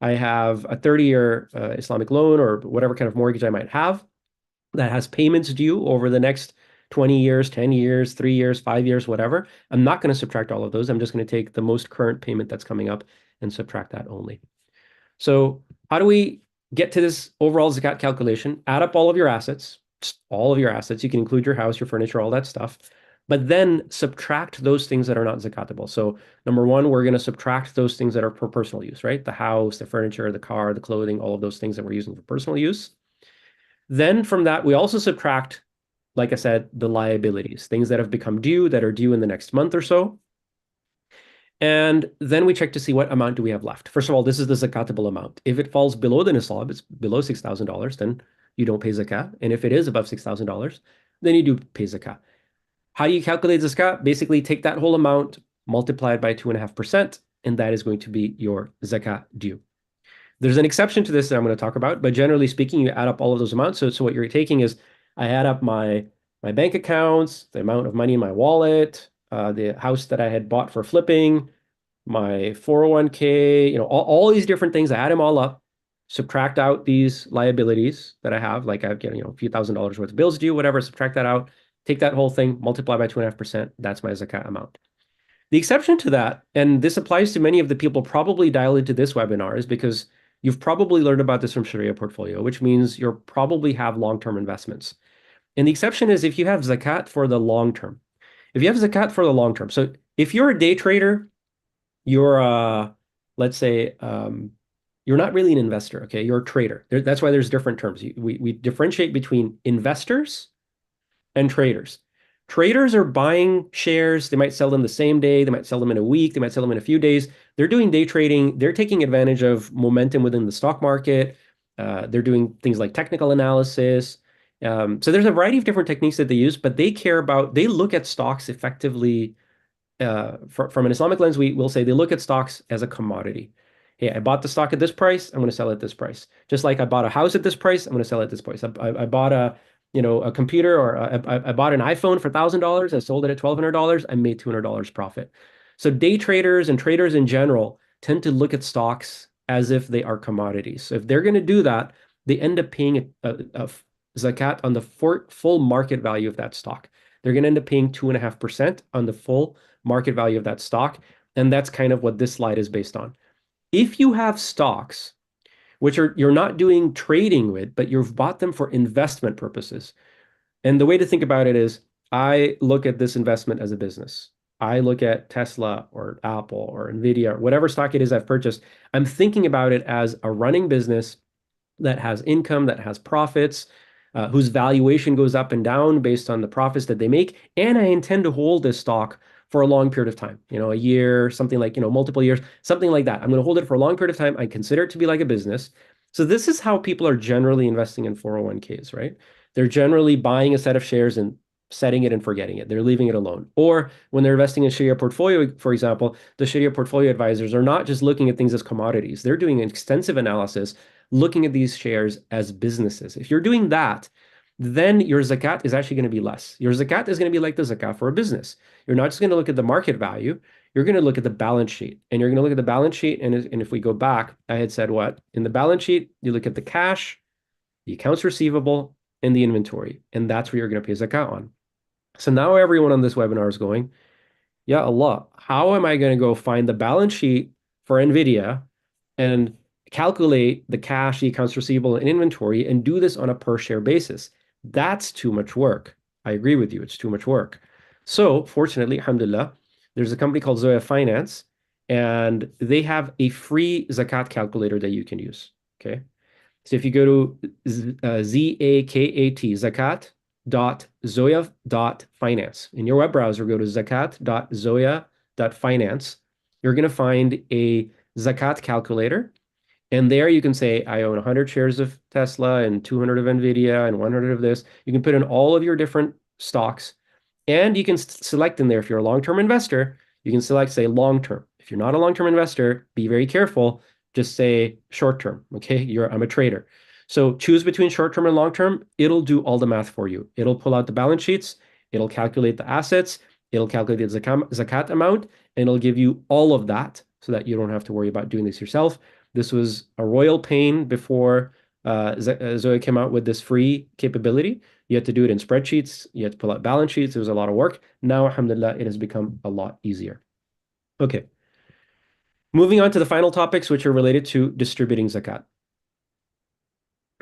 I have a 30-year Islamic loan or whatever kind of mortgage I might have that has payments due over the next 20 years, 10 years, 3 years, 5 years, whatever. I'm not going to subtract all of those. I'm just going to take the most current payment that's coming up and subtract that only. So how do we get to this overall zakat calculation? Add up all of your assets, all of your assets. You can include your house, your furniture, all that stuff. But then subtract those things that are not zakatable. So number one, we're going to subtract those things that are for personal use, right? The house, the furniture, the car, the clothing, all of those things that we're using for personal use. Then from that, we also subtract, like I said, the liabilities, things that have become due, that are due in the next month or so. And then we check to see what amount do we have left. First of all, this is the zakatable amount. If it falls below the nisab, it's below $6,000, then you don't pay zakat. And if it is above $6,000, then you do pay zakat. How do you calculate zakat? Basically, take that whole amount, multiply it by 2.5%, and that is going to be your zakat due. There's an exception to this that I'm going to talk about, but generally speaking, you add up all of those amounts. So what you're taking is I add up my bank accounts, the amount of money in my wallet, the house that I had bought for flipping, my 401k, all these different things. I add them all up, subtract out these liabilities that I have, like I've got, a few $1,000s worth of bills due, whatever, subtract that out, take that whole thing, multiply by 2.5%. That's my zakat amount. The exception to that, and this applies to many of the people probably dialed into this webinar, is because you've probably learned about this from Sharia portfolio, which means you probably have long-term investments. And the exception is if you have zakat for the long term. If you have zakat for the long term. So if you're a day trader, you're let's say you're not really an investor, okay? You're a trader. That's why there's different terms. We differentiate between investors and traders. Traders are buying shares. They might sell them the same day. They might sell them in a week. They might sell them in a few days. They're doing day trading. They're taking advantage of momentum within the stock market. They're doing things like technical analysis. So there's a variety of different techniques that they use, but they look at stocks effectively from an Islamic lens. We'll say they look at stocks as a commodity. Hey, I bought the stock at this price. I'm going to sell it at this price. Just like I bought a house at this price, I'm going to sell it at this price. I bought a computer, or I bought an iPhone for $1,000. I sold it at $1,200. I made $200 profit. So day traders and traders in general tend to look at stocks as if they are commodities. So if they're going to do that, they end up paying a zakat on the full market value of that stock. They're going to end up paying 2.5% on the full market value of that stock. And that's kind of what this slide is based on. If you have stocks which you're not doing trading with, but you've bought them for investment purposes. And the way to think about it is I look at this investment as a business. I look at Tesla or Apple or Nvidia or whatever stock it is I've purchased. I'm thinking about it as a running business that has income, that has profits, whose valuation goes up and down based on the profits that they make. And I intend to hold this stock for a long period of time, a year, something like, multiple years, something like that. I'm going to hold it for a long period of time. I consider it to be like a business. So this is how people are generally investing in 401ks, right? They're generally buying a set of shares and setting it and forgetting it. They're leaving it alone. Or when they're investing in Sharia portfolio, for example, the Sharia portfolio advisors are not just looking at things as commodities. They're doing an extensive analysis, looking at these shares as businesses. If you're doing that, then your zakat is actually going to be less. Your zakat is going to be like the zakat for a business. You're not just going to look at the market value. You're going to look at the balance sheet. And you're going to look at the balance sheet. And if we go back, I had said what? In the balance sheet, you look at the cash, the accounts receivable, and the inventory. And that's where you're going to pay zakat on. So now everyone on this webinar is going, yeah, Allah, how am I going to go find the balance sheet for NVIDIA and calculate the cash, the accounts receivable, and inventory and do this on a per share basis? That's too much work. I agree with you. It's too much work. So fortunately, alhamdulillah, there's a company called Zoya Finance, and they have a free zakat calculator that you can use. Okay. So if you go to ZAKAT, zakat.zoya.finance. In your web browser, go to zakat.zoya.finance. You're going to find a zakat calculator. And there you can say, I own 100 shares of Tesla and 200 of NVIDIA and 100 of this. You can put in all of your different stocks. And you can select in there, if you're a long-term investor, you can select, say, long-term. If you're not a long-term investor, be very careful. Just say short-term, okay? I'm a trader. So choose between short-term and long-term. It'll do all the math for you. It'll pull out the balance sheets. It'll calculate the assets. It'll calculate the zakat amount. And it'll give you all of that so that you don't have to worry about doing this yourself. This was a royal pain before Zoya came out with this free capability. You had to do it in spreadsheets. You had to pull out balance sheets. It was a lot of work. Now, alhamdulillah, it has become a lot easier. Okay. Moving on to the final topics, which are related to distributing zakat.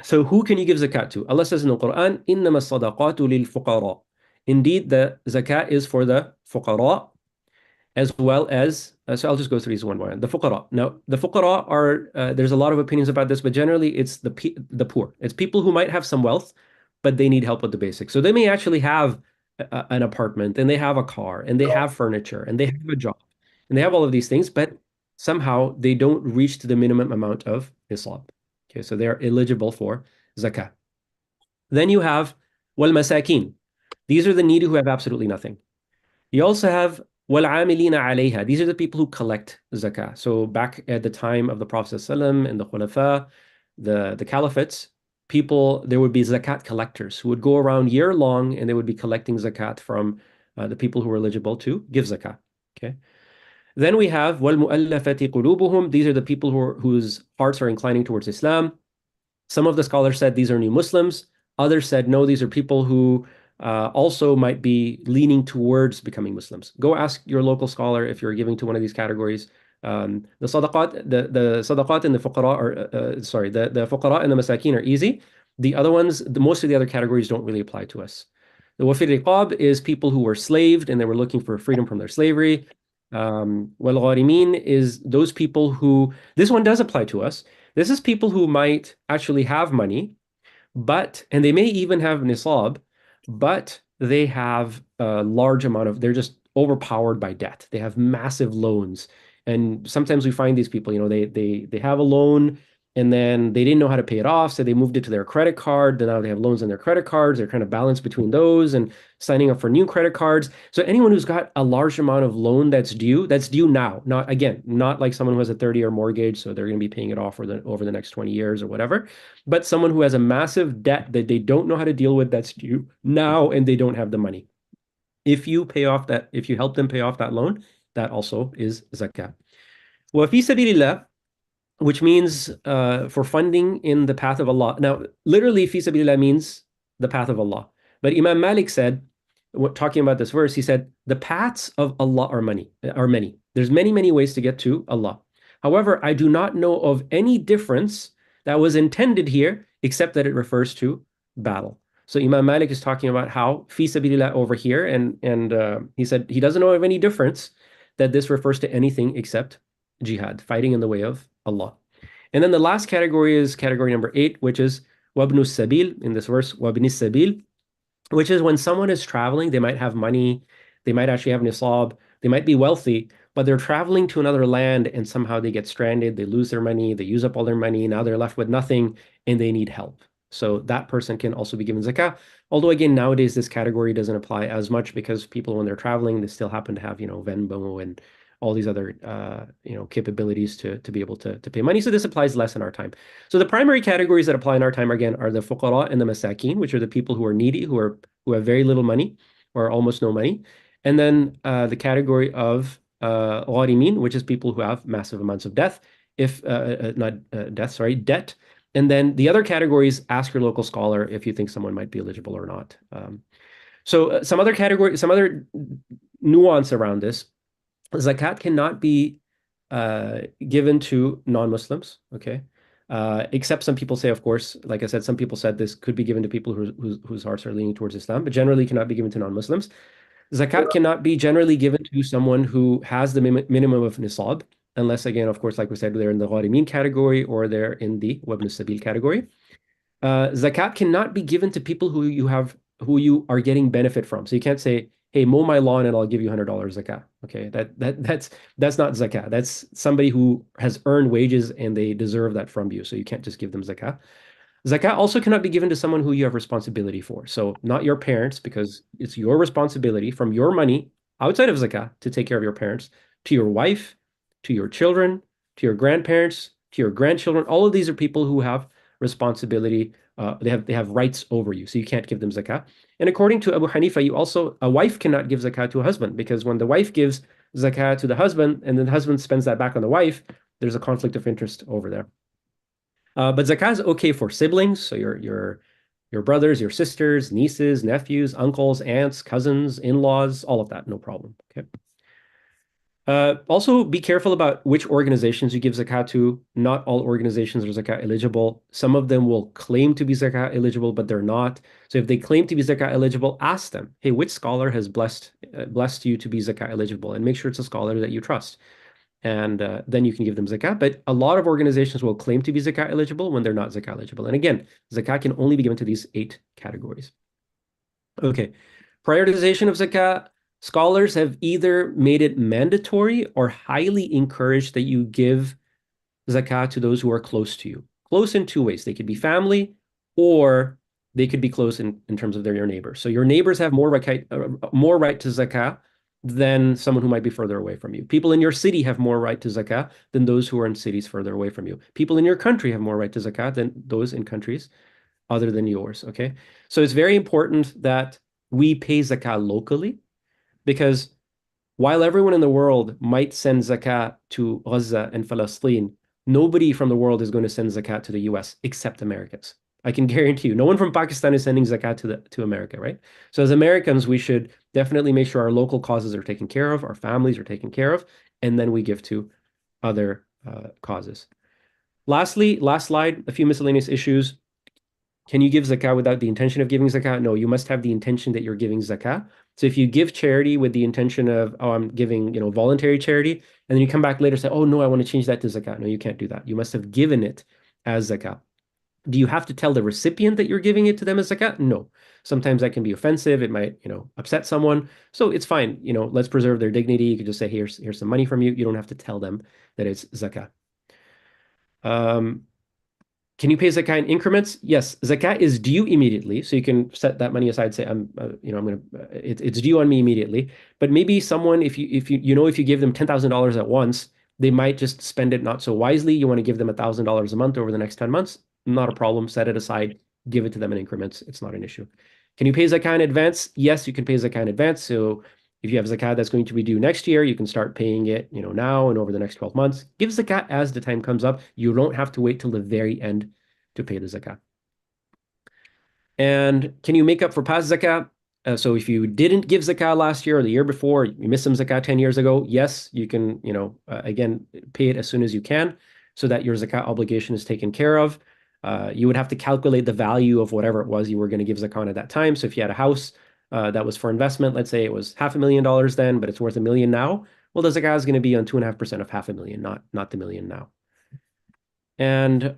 So who can you give zakat to? Allah says in the Quran, إِنَّمَا الصَّدَقَاتُ لِلْفُقَرَاءِ. Indeed, the zakat is for the fuqara, as well as, so I'll just go through these one by one. The fuqara. Now, the fuqara are, there's a lot of opinions about this, but generally it's the poor. It's people who might have some wealth, but they need help with the basics. So they may actually have an apartment, and they have a car, and they have furniture, and they have a job. and they have all of these things, but somehow they don't reach to the minimum amount of nisab. Okay, so they are eligible for zakah. Then you have wal masakin. These are the needy who have absolutely nothing. You also have wal amilina alayha. These are the people who collect zakah. So back at the time of the Prophet ﷺ and the Khulafa, the caliphates, people, there would be zakat collectors who would go around year long and they would be collecting zakat from the people who are eligible to give zakah. Okay. Then we have wal mu'allafati qulubuhum. These are the people whose hearts are inclining towards Islam. Some of the scholars said these are new Muslims. Others said, no, these are people who also might be leaning towards becoming Muslims. Go ask your local scholar if you're giving to one of these categories. The sadaqat and the fuqara the fuqara and the masakin are easy. The other ones, most of the other categories don't really apply to us. The wafir riqab is people who were slaved and they were looking for freedom from their slavery. Wal gharimin is those people who, this one does apply to us. This is people who might actually have money, and they may even have nisab, but they have a large amount of, they're just overpowered by debt. They have massive loans. And sometimes we find these people, they have a loan and then they didn't know how to pay it off. So they moved it to their credit card. Then now they have loans on their credit cards. They're trying to balance between those and signing up for new credit cards. So anyone who's got a large amount of loan that's due now. Not like someone who has a 30-year mortgage, so they're going to be paying it off over the next 20 years or whatever, but someone who has a massive debt that they don't know how to deal with that's due now and they don't have the money. If you help them pay off that loan, that also is zakah. Wa fi sabilillah, which means for funding in the path of Allah. Now, literally, fi sabilillah means the path of Allah. But Imam Malik said, talking about this verse, he said, the paths of Allah are many. There's many, many ways to get to Allah. However, I do not know of any difference that was intended here, except that it refers to battle. So Imam Malik is talking about how fi sabilillah over here, and he said he doesn't know of any difference that this refers to anything except jihad, fighting in the way of Allah. And then the last category is category number 8, which is wabnu sabil, in this verse, wabni sabil, which is when someone is traveling, they might have money, they might actually have nisab, they might be wealthy, but they're traveling to another land and somehow they get stranded, they lose their money, they use up all their money, now they're left with nothing and they need help. So that person can also be given zakah. Although again, nowadays this category doesn't apply as much because people, when they're traveling, they still happen to have, Venmo and all these other, capabilities to be able to pay money. So this applies less in our time. So the primary categories that apply in our time, again, are the fuqara and the masakin, which are the people who are needy, who have very little money or almost no money. And then the category of gharimin, which is people who have massive amounts of debt. Debt. And then the other categories, ask your local scholar if you think someone might be eligible or not. Some other nuance around this. Zakat cannot be given to non-Muslims, okay? Except some people say, of course, like I said, some people said this could be given to people whose hearts are leaning towards Islam, but generally cannot be given to non-Muslims. Zakat cannot be generally given to someone who has the minimum of nisab, unless, again, of course, like we said, they're in the gharimin category or they're in the wabn sabil category. Zakat cannot be given to people who you are getting benefit from. So you can't say, hey, mow my lawn and I'll give you $100 zakah. Okay, that's not zakah. That's somebody who has earned wages and they deserve that from you. So you can't just give them zakah. Zakat also cannot be given to someone who you have responsibility for. So not your parents, because it's your responsibility from your money outside of zakah to take care of your parents, to your wife, to your children, to your grandparents, to your grandchildren. All of these are people who have responsibility. They have rights over you, so you can't give them zakah. And according to Abu Hanifa, a wife cannot give zakah to a husband, because when the wife gives zakah to the husband and then the husband spends that back on the wife, there's a conflict of interest over there. But zakah is okay for siblings, so your brothers, your sisters, nieces, nephews, uncles, aunts, cousins, in-laws, all of that, no problem. Okay. Also, be careful about which organizations you give zakat to. Not all organizations are zakat eligible. Some of them will claim to be zakat eligible, but they're not. So if they claim to be zakat eligible, ask them, hey, which scholar has blessed you to be zakat eligible? And make sure it's a scholar that you trust. And then you can give them zakat. But a lot of organizations will claim to be zakat eligible when they're not zakat eligible. And again, zakat can only be given to these 8 categories. Okay. Prioritization of zakat. Scholars have either made it mandatory or highly encouraged that you give zakat to those who are close to you. Close in two ways. They could be family or they could be close in terms of your neighbors. So your neighbors have more right to zakat than someone who might be further away from you. People in your city have more right to zakat than those who are in cities further away from you. People in your country have more right to zakat than those in countries other than yours. Okay. So it's very important that we pay zakat locally because while everyone in the world might send zakat to Gaza and Palestine, nobody from the world is going to send zakat to the US except Americans. I can guarantee you, no one from Pakistan is sending zakat to America, right? So as Americans, we should definitely make sure our local causes are taken care of, our families are taken care of, and then we give to other causes. Lastly, last slide, a few miscellaneous issues. Can you give zakah without the intention of giving zakah? No, you must have the intention that you're giving zakah. So if you give charity with the intention of, oh, I'm giving, voluntary charity, and then you come back later and say, oh, no, I want to change that to zakah. No, you can't do that. You must have given it as zakah. Do you have to tell the recipient that you're giving it to them as zakah? No. Sometimes that can be offensive. It might, upset someone. So it's fine. Let's preserve their dignity. You could just say, here's some money from you. You don't have to tell them that it's zakah. Can you pay zakat in increments? Yes, zakat is due immediately, so you can set that money aside. Say, it's due on me immediately. But maybe someone, if you give them $10,000 at once, they might just spend it not so wisely. You want to give them $1,000 a month over the next 10 months. Not a problem. Set it aside. Give it to them in increments. It's not an issue. Can you pay zakat in advance? Yes, you can pay zakat in advance. So if you have zakat that's going to be due next year, you can start paying it, now and over the next 12 months. Give zakat as the time comes up. You don't have to wait till the very end to pay the zakat. And can you make up for past zakat? So if you didn't give zakat last year or the year before, you missed some zakat 10 years ago, yes, you can, again, pay it as soon as you can so that your zakat obligation is taken care of. You would have to calculate the value of whatever it was you were going to give zakat at that time. So if you had a house that was for investment, let's say it was $500,000 then, but it's worth $1 million now, well, the zakat is going to be on 2.5% of $500,000, not the million now. And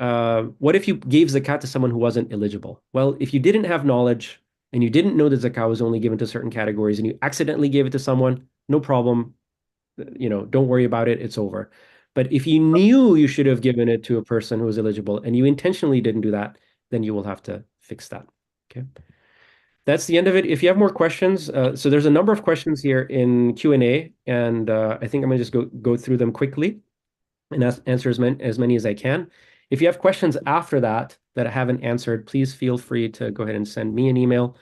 what if you gave zakat to someone who wasn't eligible? Well, if you didn't have knowledge and you didn't know that zakat was only given to certain categories and you accidentally gave it to someone, no problem. Don't worry about it. It's over. But if you knew you should have given it to a person who was eligible and you intentionally didn't do that, then you will have to fix that. Okay. That's the end of it. If you have more questions, so there's a number of questions here in Q&A, and I think I'm going to just go through them quickly and answer as many as I can. If you have questions after that I haven't answered, please feel free to go ahead and send me an email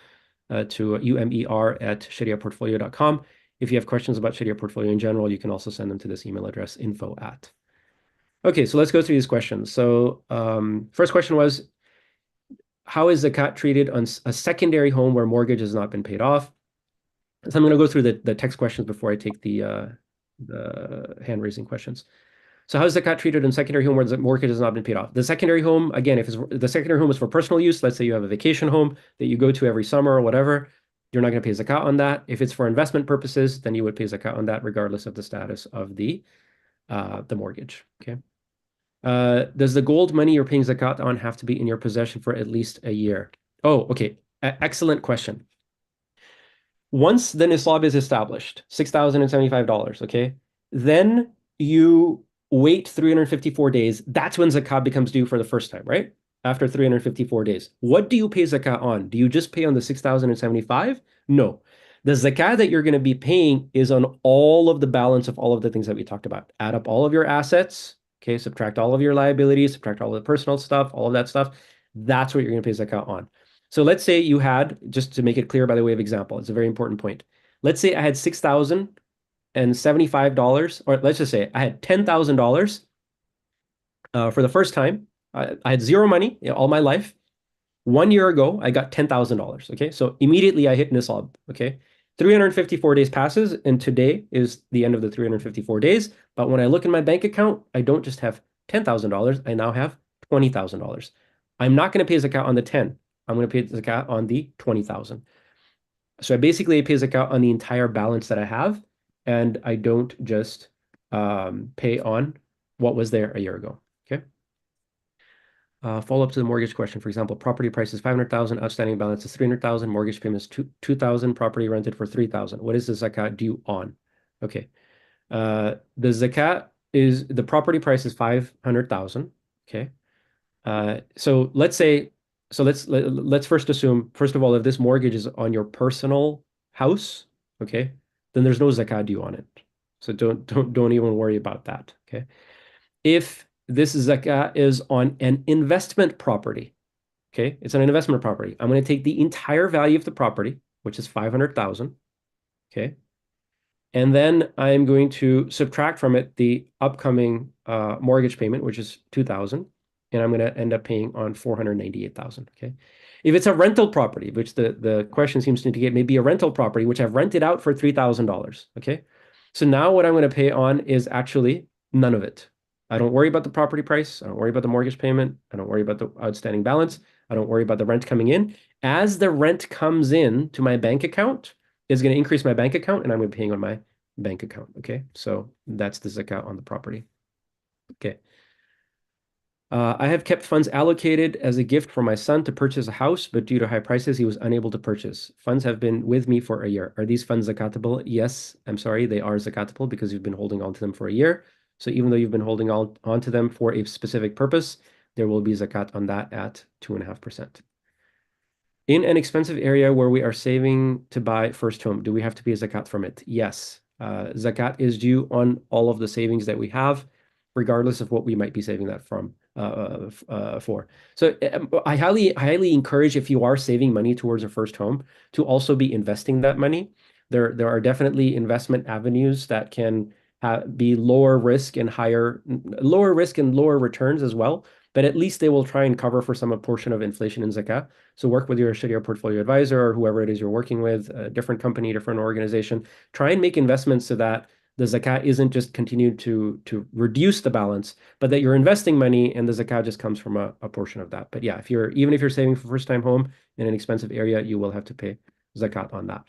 to umer@shariaportfolio.com. If you have questions about Sharia Portfolio in general, you can also send them to this email address, info@. Okay, so let's go through these questions. So first question was, how is zakat treated on a secondary home where mortgage has not been paid off? So I'm going to go through the text questions before I take the hand-raising questions. So how is zakat treated in secondary home where the mortgage has not been paid off? The secondary home, again, if the secondary home is for personal use, let's say you have a vacation home that you go to every summer or whatever, you're not going to pay zakat on that. If it's for investment purposes, then you would pay zakat on that regardless of the status of the mortgage. Okay. Does the gold money you're paying zakat on have to be in your possession for at least a year? Oh, okay. Excellent question. Once the nisab is established, $6,075, okay, then you wait 354 days. That's when zakat becomes due for the first time, right? After 354 days. What do you pay zakat on? Do you just pay on the 6,075? No. The zakat that you're going to be paying is on all of the balance of all of the things that we talked about. Add up all of your assets, okay, subtract all of your liabilities, subtract all of the personal stuff, all of that stuff. That's what you're going to pay zakat on. So let's say you had, just to make it clear by the way of example, it's a very important point. Let's say I had $6,075, or let's just say I had $10,000 for the first time. I had zero money all my life. 1 year ago, I got $10,000. Okay, so immediately I hit nisab. Okay, 354 days passes, and today is the end of the 354 days. But when I look in my bank account, I don't just have $10,000. I now have $20,000. I'm not going to pay zakat on the 10. I'm going to pay zakat on the 20,000. So I basically pay zakat on the entire balance that I have, and I don't just pay on what was there a year ago. Okay. Follow up to the mortgage question. For example, property price is 500,000, outstanding balance is 300,000, mortgage payment is 2,000, property rented for 3,000. What is the zakat due on? Okay. The zakat is the property price is 500,000. Okay. So let's first assume, first of all, if this mortgage is on your personal house, okay, then there's no zakat due on it. So don't even worry about that. Okay. If this zakat is on an investment property, okay, it's an investment property. I'm going to take the entire value of the property, which is 500,000. Okay. And then I'm going to subtract from it the upcoming mortgage payment, which is 2,000, and I'm going to end up paying on 498,000. Okay. If it's a rental property, which the question seems to indicate maybe a rental property, which I've rented out for $3,000. Okay. So now what I'm going to pay on is actually none of it. I don't worry about the property price. I don't worry about the mortgage payment. I don't worry about the outstanding balance. I don't worry about the rent coming in. As the rent comes in to my bank account, is going to increase my bank account, and I'm going to be paying on my bank account. Okay, so that's the zakat on the property. Okay. I have kept funds allocated as a gift for my son to purchase a house, but due to high prices, he was unable to purchase. Funds have been with me for a year. Are these funds zakatable? Yes, I'm sorry, they are zakatable because you've been holding on to them for a year. So even though you've been holding on to them for a specific purpose, there will be zakat on that at 2.5%. In an expensive area where we are saving to buy first home, do we have to pay zakat from it? Yes. Zakat is due on all of the savings that we have, regardless of what we might be saving that from for. So I highly encourage, if you are saving money towards a first home, to also be investing that money. There are definitely investment avenues that can be lower risk and lower returns as well. But at least they will try and cover for some portion of inflation in zakat. So work with your Sharia portfolio advisor or whoever it is you're working with, a different company, different organization. Try and make investments so that the zakat isn't just continued to reduce the balance, but that you're investing money and the zakat just comes from a portion of that. But yeah, even if you're saving for first-time home in an expensive area, you will have to pay zakat on that.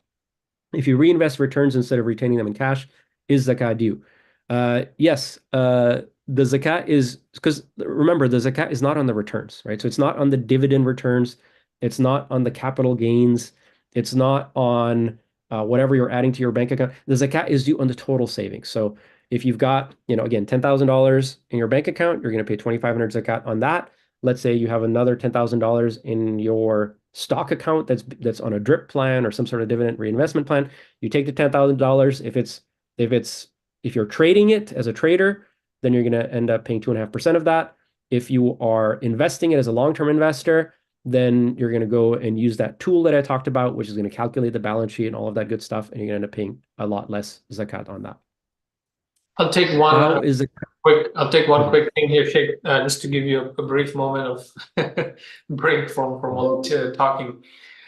If you reinvest returns instead of retaining them in cash, is zakat due? Yes, the zakat is, because remember, the zakat is not on the returns, right? So it's not on the dividend returns. It's not on the capital gains. It's not on whatever you're adding to your bank account. The zakat is due on the total savings. So if you've got, again, $10,000 in your bank account, you're going to pay 2,500 zakat on that. Let's say you have another $10,000 in your stock account that's on a drip plan or some sort of dividend reinvestment plan. You take the $10,000. If you're trading it as a trader, then you're going to end up paying 2.5% of that. If you are investing it as a long-term investor, then you're going to go and use that tool that I talked about, which is going to calculate the balance sheet and all of that good stuff, and you're going to end up paying a lot less zakat on that. I'll take one quick thing here, Sheikh, just to give you a brief moment of break from all talking.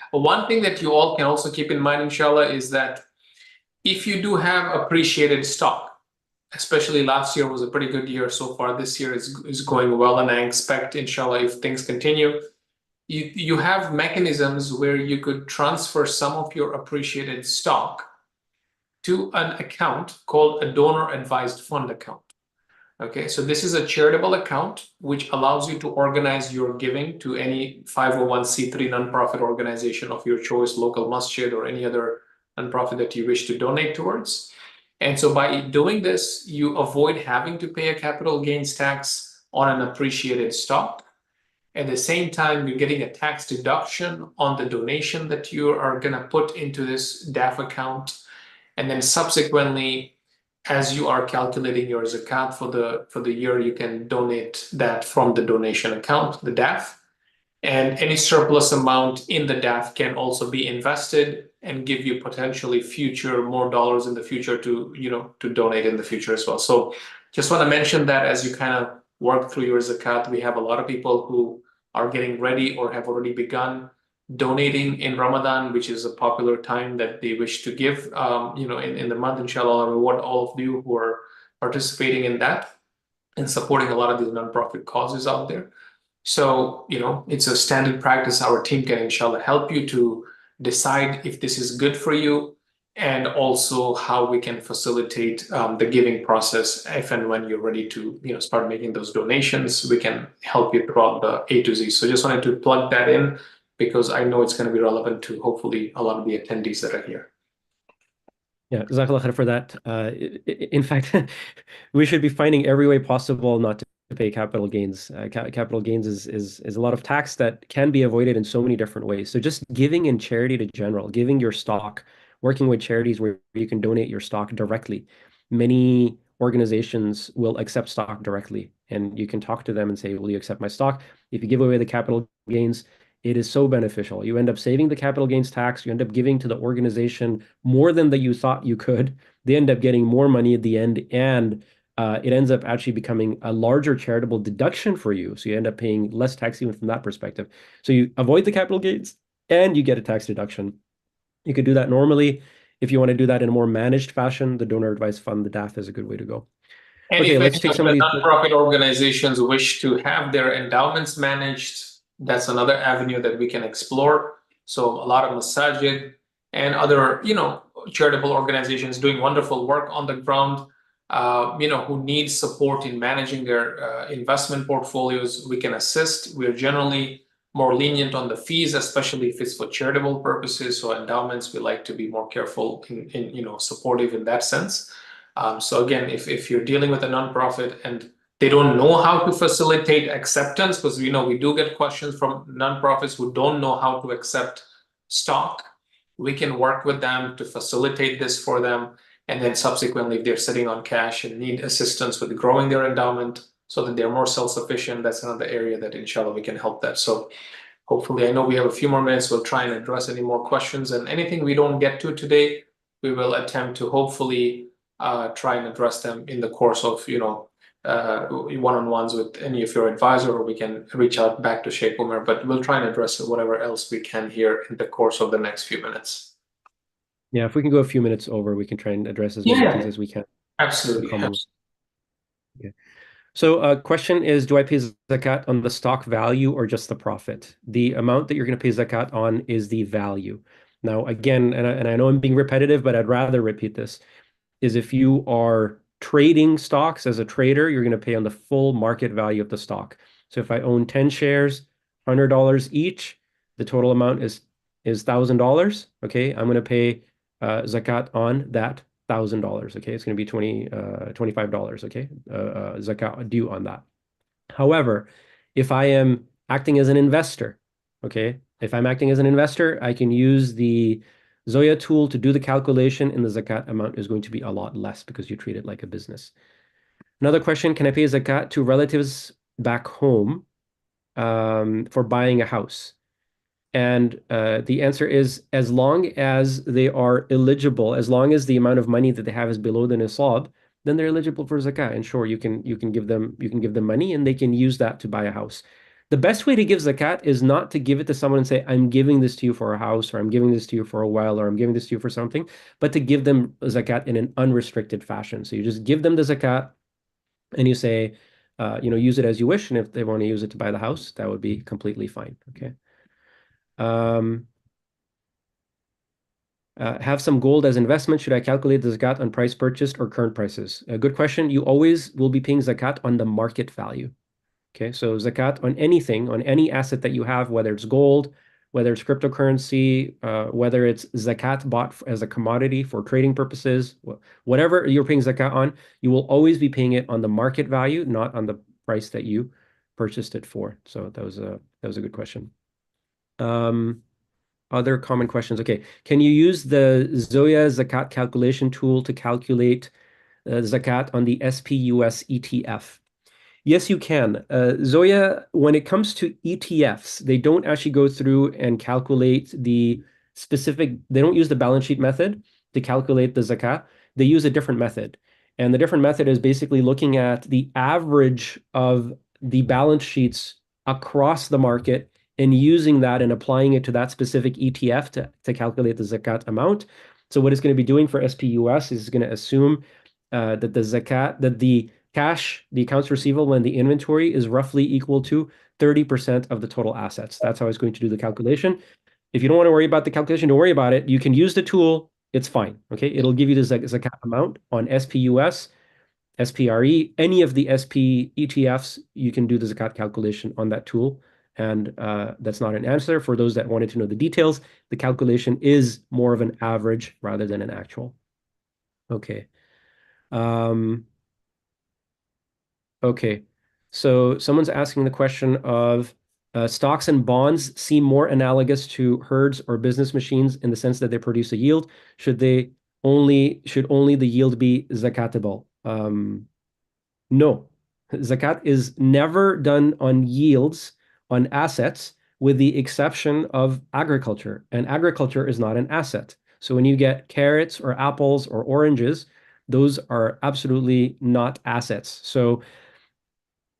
One thing that you all can also keep in mind, inshallah, is that if you do have appreciated stock, especially last year was a pretty good year so far, this year is going well, and I expect, inshallah, if things continue, you have mechanisms where you could transfer some of your appreciated stock to an account called a donor advised fund account. Okay, so this is a charitable account which allows you to organize your giving to any 501c3 nonprofit organization of your choice, local masjid or any other nonprofit that you wish to donate towards. And so by doing this, you avoid having to pay a capital gains tax on an appreciated stock. At the same time, you're getting a tax deduction on the donation that you are going to put into this DAF account. And then subsequently, as you are calculating your zakat for the year, you can donate that from the donation account, the DAF. And any surplus amount in the DAF can also be invested and give you potentially more dollars in the future to donate in the future as well. So just want to mention that as you kind of work through your zakat, we have a lot of people who are getting ready or have already begun donating in Ramadan, which is a popular time that they wish to give, in the month, inshallah. I reward all of you who are participating in that and supporting a lot of these nonprofit causes out there. So, it's a standard practice. Our team can, inshallah, help you to decide if this is good for you. and also how we can facilitate the giving process. If and when you're ready to start making those donations, we can help you throughout the A to Z. So just wanted to plug that in because I know it's going to be relevant to hopefully a lot of the attendees that are here. Yeah, Jazakallah khair for that. In fact, we should be finding every way possible not to pay capital gains. Capital gains is a lot of tax that can be avoided in so many different ways. So just giving in charity to general, giving your stock, working with charities where you can donate your stock directly. Many organizations will accept stock directly, and you can talk to them and say, "Will you accept my stock?" If you give away the capital gains, it is so beneficial. You end up saving the capital gains tax. You end up giving to the organization more than that you thought you could. They end up getting more money at the end, and it ends up actually becoming a larger charitable deduction for you. So you end up paying less tax even from that perspective. So you avoid the capital gains and you get a tax deduction. You could do that normally. If you want to do that in a more managed fashion, the donor advised fund, the DAF, is a good way to go. And Okay, if let's any take of some of the these. nonprofit organizations wish to have their endowments managed, that's another avenue that we can explore. So a lot of masajid and other, charitable organizations doing wonderful work on the ground, who need support in managing their investment portfolios, we can assist. We're generally more lenient on the fees, especially if it's for charitable purposes. So endowments, we like to be more careful in supportive in that sense. So again, if you're dealing with a nonprofit and they don't know how to facilitate acceptance, because we do get questions from nonprofits who don't know how to accept stock, we can work with them to facilitate this for them. And then subsequently, if they're sitting on cash and need assistance with growing their endowment so that they're more self-sufficient, that's another area that inshallah we can help that. So hopefully, I know we have a few more minutes. We'll try and address any more questions, and anything we don't get to today, we will attempt to hopefully try and address them in the course of one-on-ones with any of your advisor, or we can reach out back to Sheikh Umar, but we'll try and address whatever else we can here in the course of the next few minutes. Yeah, if we can go a few minutes over, we can try and address as many of these as we can. Absolutely. Okay. So question is, do I pay zakat on the stock value or just the profit? The amount that you're going to pay zakat on is the value. Now, again, and I know I'm being repetitive, but I'd rather repeat this, is if you are trading stocks as a trader, you're going to pay on the full market value of the stock. So if I own 10 shares, $100 each, the total amount is $1,000. Okay, I'm going to pay zakat on that $1,000. Okay, it's going to be $25. Okay, zakat due on that. However, if I am acting as an investor, okay, if I'm acting as an investor, I can use the Zoya tool to do the calculation, and the zakat amount is going to be a lot less because you treat it like a business. Another question, can I pay zakat to relatives back home for buying a house? And the answer is, as long as they are eligible, as long as the amount of money that they have is below the nisab, then they're eligible for zakah. And sure, you can give them money, and they can use that to buy a house. The best way to give zakat is not to give it to someone and say, "I'm giving this to you for a house," or "I'm giving this to you for a while," or "I'm giving this to you for something," but to give them zakat in an unrestricted fashion. So you just give them the zakat, and you say, use it as you wish, and if they want to use it to buy the house, that would be completely fine. Okay. Have some gold as investment. Should I calculate the zakat on price purchased or current prices? A good question. You always will be paying zakat on the market value. Okay, so zakat on anything, on any asset that you have, whether it's gold, whether it's cryptocurrency, whether it's zakat bought as a commodity for trading purposes, whatever you're paying zakat on, you will always be paying it on the market value, not on the price that you purchased it for. So that was a good question. Other common questions. Okay. Can you use the Zoya Zakat calculation tool to calculate zakat on the SPUS ETF? Yes, you can. Zoya, when it comes to ETFs, they don't actually go through and calculate they don't use the balance sheet method to calculate the zakat. They use a different method. And the different method is basically looking at the average of the balance sheets across the market and using that and applying it to that specific ETF to calculate the zakat amount. So what it's going to be doing for SPUS is going to assume that the cash, the accounts receivable, and the inventory is roughly equal to 30% of the total assets. That's how it's going to do the calculation. If you don't want to worry about the calculation, don't worry about it. You can use the tool it's fine. Okay. It'll give you the zakat amount on SPUS, SPRE, any of the SP ETFs, you can do the zakat calculation on that tool. And that's not an answer. For those that wanted to know the details, the calculation is more of an average rather than an actual. Okay. Um, okay. So someone's asking the question of stocks and bonds seem more analogous to herds or business machines in the sense that they produce a yield. Should only the yield be zakatable? No. Zakat is never done on yields on assets with the exception of agriculture. And agriculture is not an asset. So when you get carrots or apples or oranges, those are absolutely not assets. So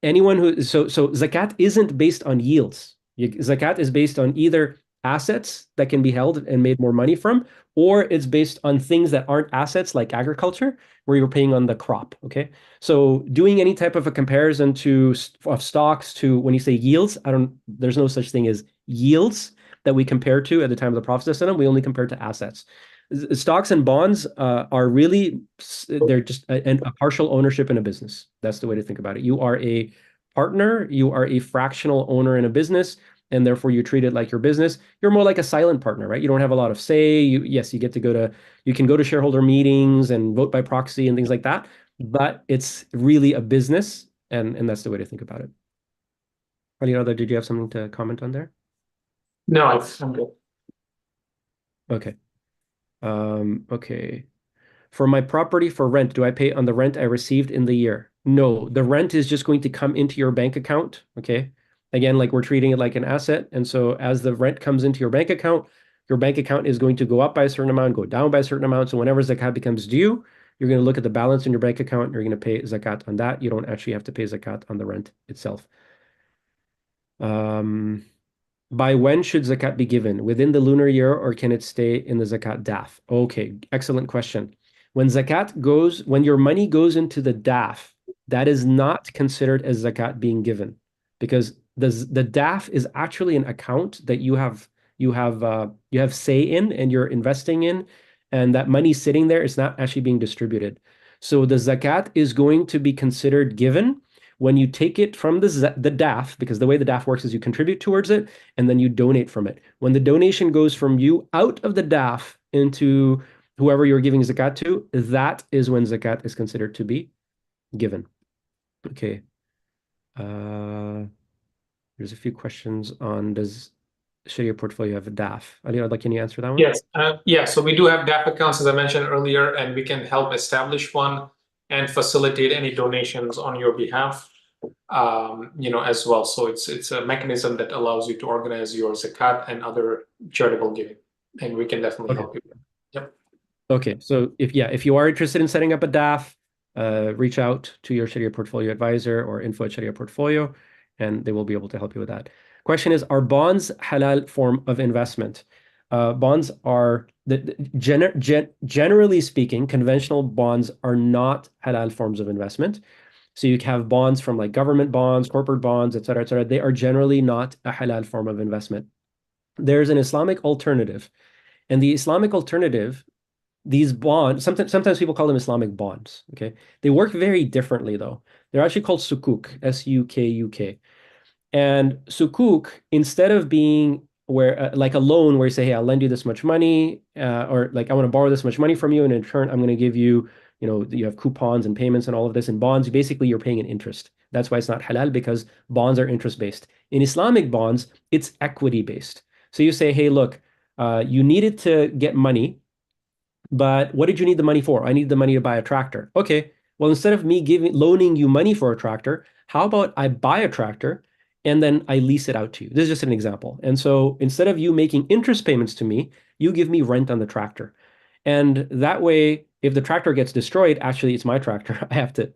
zakat isn't based on yields. Zakat is based on either assets that can be held and made more money from, or it's based on things that aren't assets like agriculture, where you're paying on the crop. Okay. So doing any type of a comparison of stocks to when you say yields, there's no such thing as yields that we compare to at the time of the Prophet ﷺ. We only compare to assets. Stocks and bonds are really, they're just a partial ownership in a business. That's the way to think about it. You are a partner, you are a fractional owner in a business, and therefore you treat it like your business. You're more like a silent partner, right? You don't have a lot of say. Yes, you can go to shareholder meetings and vote by proxy and things like that, but it's really a business, and that's the way to think about it. Ali, did you have something to comment on there? No, I'm good. Okay. Okay. For my property for rent, do I pay on the rent I received in the year? No, the rent is just going to come into your bank account. Okay. Again, like we're treating it like an asset. And so as the rent comes into your bank account is going to go up by a certain amount, go down by a certain amount. So whenever zakat becomes due, you're going to look at the balance in your bank account and you're going to pay zakat on that. You don't actually have to pay zakat on the rent itself. By when should zakat be given? Within the lunar year, or can it stay in the zakat DAF? Okay, excellent question. When your money goes into the DAF, that is not considered as zakat being given because the DAF is actually an account that you have say in and you're investing in, and that money sitting there is not actually being distributed. So the zakat is going to be considered given when you take it from the DAF, because the way the DAF works is you contribute towards it and then you donate from it. When the donation goes from you out of the DAF into whoever you're giving zakat to, that is when zakat is considered to be given. Okay. There's a few questions on does Sharia portfolio have a DAF? Ali, can you answer that one? Yes. Yeah. So we do have DAP accounts, as I mentioned earlier, and we can help establish one and facilitate any donations on your behalf, as well. So it's a mechanism that allows you to organize your zakat and other charitable giving, and we can definitely help you. Yep. Okay, so if you are interested in setting up a DAF, reach out to your Sharia portfolio advisor or info at Sharia portfolio, and they will be able to help you with that. Question is, are bonds halal form of investment? Bonds are generally speaking, conventional bonds are not halal forms of investment. So you have bonds from like government bonds, corporate bonds, et cetera, et cetera. They are generally not a halal form of investment. There's an Islamic alternative, and the Islamic alternative, these bonds, sometimes people call them Islamic bonds. Okay. They work very differently though. They're actually called sukuk, Sukuk. And sukuk, instead of being where like a loan where you say, hey, I'll lend you this much money, or like I want to borrow this much money from you, and in return, I'm going to give you, you have coupons and payments and all of this. In bonds, basically you're paying an interest. That's why it's not halal, because bonds are interest based. In Islamic bonds, it's equity based. So you say, hey, look, you needed to get money, but what did you need the money for? I need the money to buy a tractor. Okay. Well, instead of me loaning you money for a tractor, how about I buy a tractor and then I lease it out to you? This is just an example. And so instead of you making interest payments to me, you give me rent on the tractor. And that way, if the tractor gets destroyed, actually it's my tractor.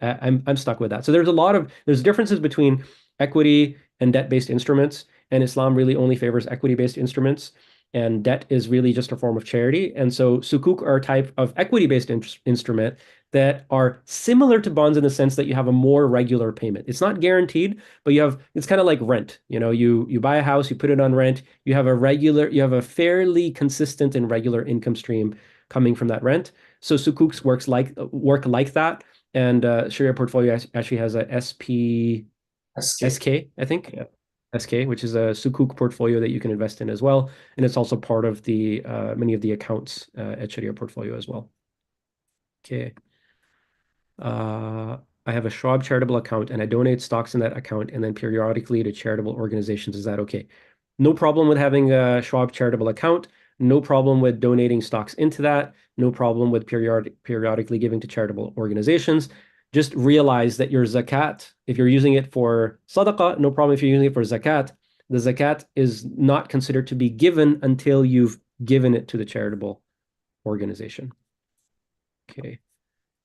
I'm stuck with that. So there's differences between equity and debt-based instruments, and Islam really only favors equity-based instruments, and debt is really just a form of charity. And so sukuk are a type of equity-based instrument that are similar to bonds in the sense that you have a more regular payment. It's not guaranteed, but it's kind of like rent. You buy a house, you put it on rent, you have a fairly consistent and regular income stream coming from that rent. So sukuks work like that, and Sharia portfolio actually has a SK. SK, I think. Yeah. SK, which is a sukuk portfolio that you can invest in as well, and it's also part of the many of the accounts at Sharia portfolio as well. Okay. Uh, I have a Schwab charitable account and I donate stocks in that account and then periodically to charitable organizations. Is that okay? No problem with having a Schwab charitable account. No problem with donating stocks into that. No problem with periodically giving to charitable organizations. Just realize that your zakat, if you're using it for sadaqah, no problem if you're using it for zakat. The zakat is not considered to be given until you've given it to the charitable organization. Okay.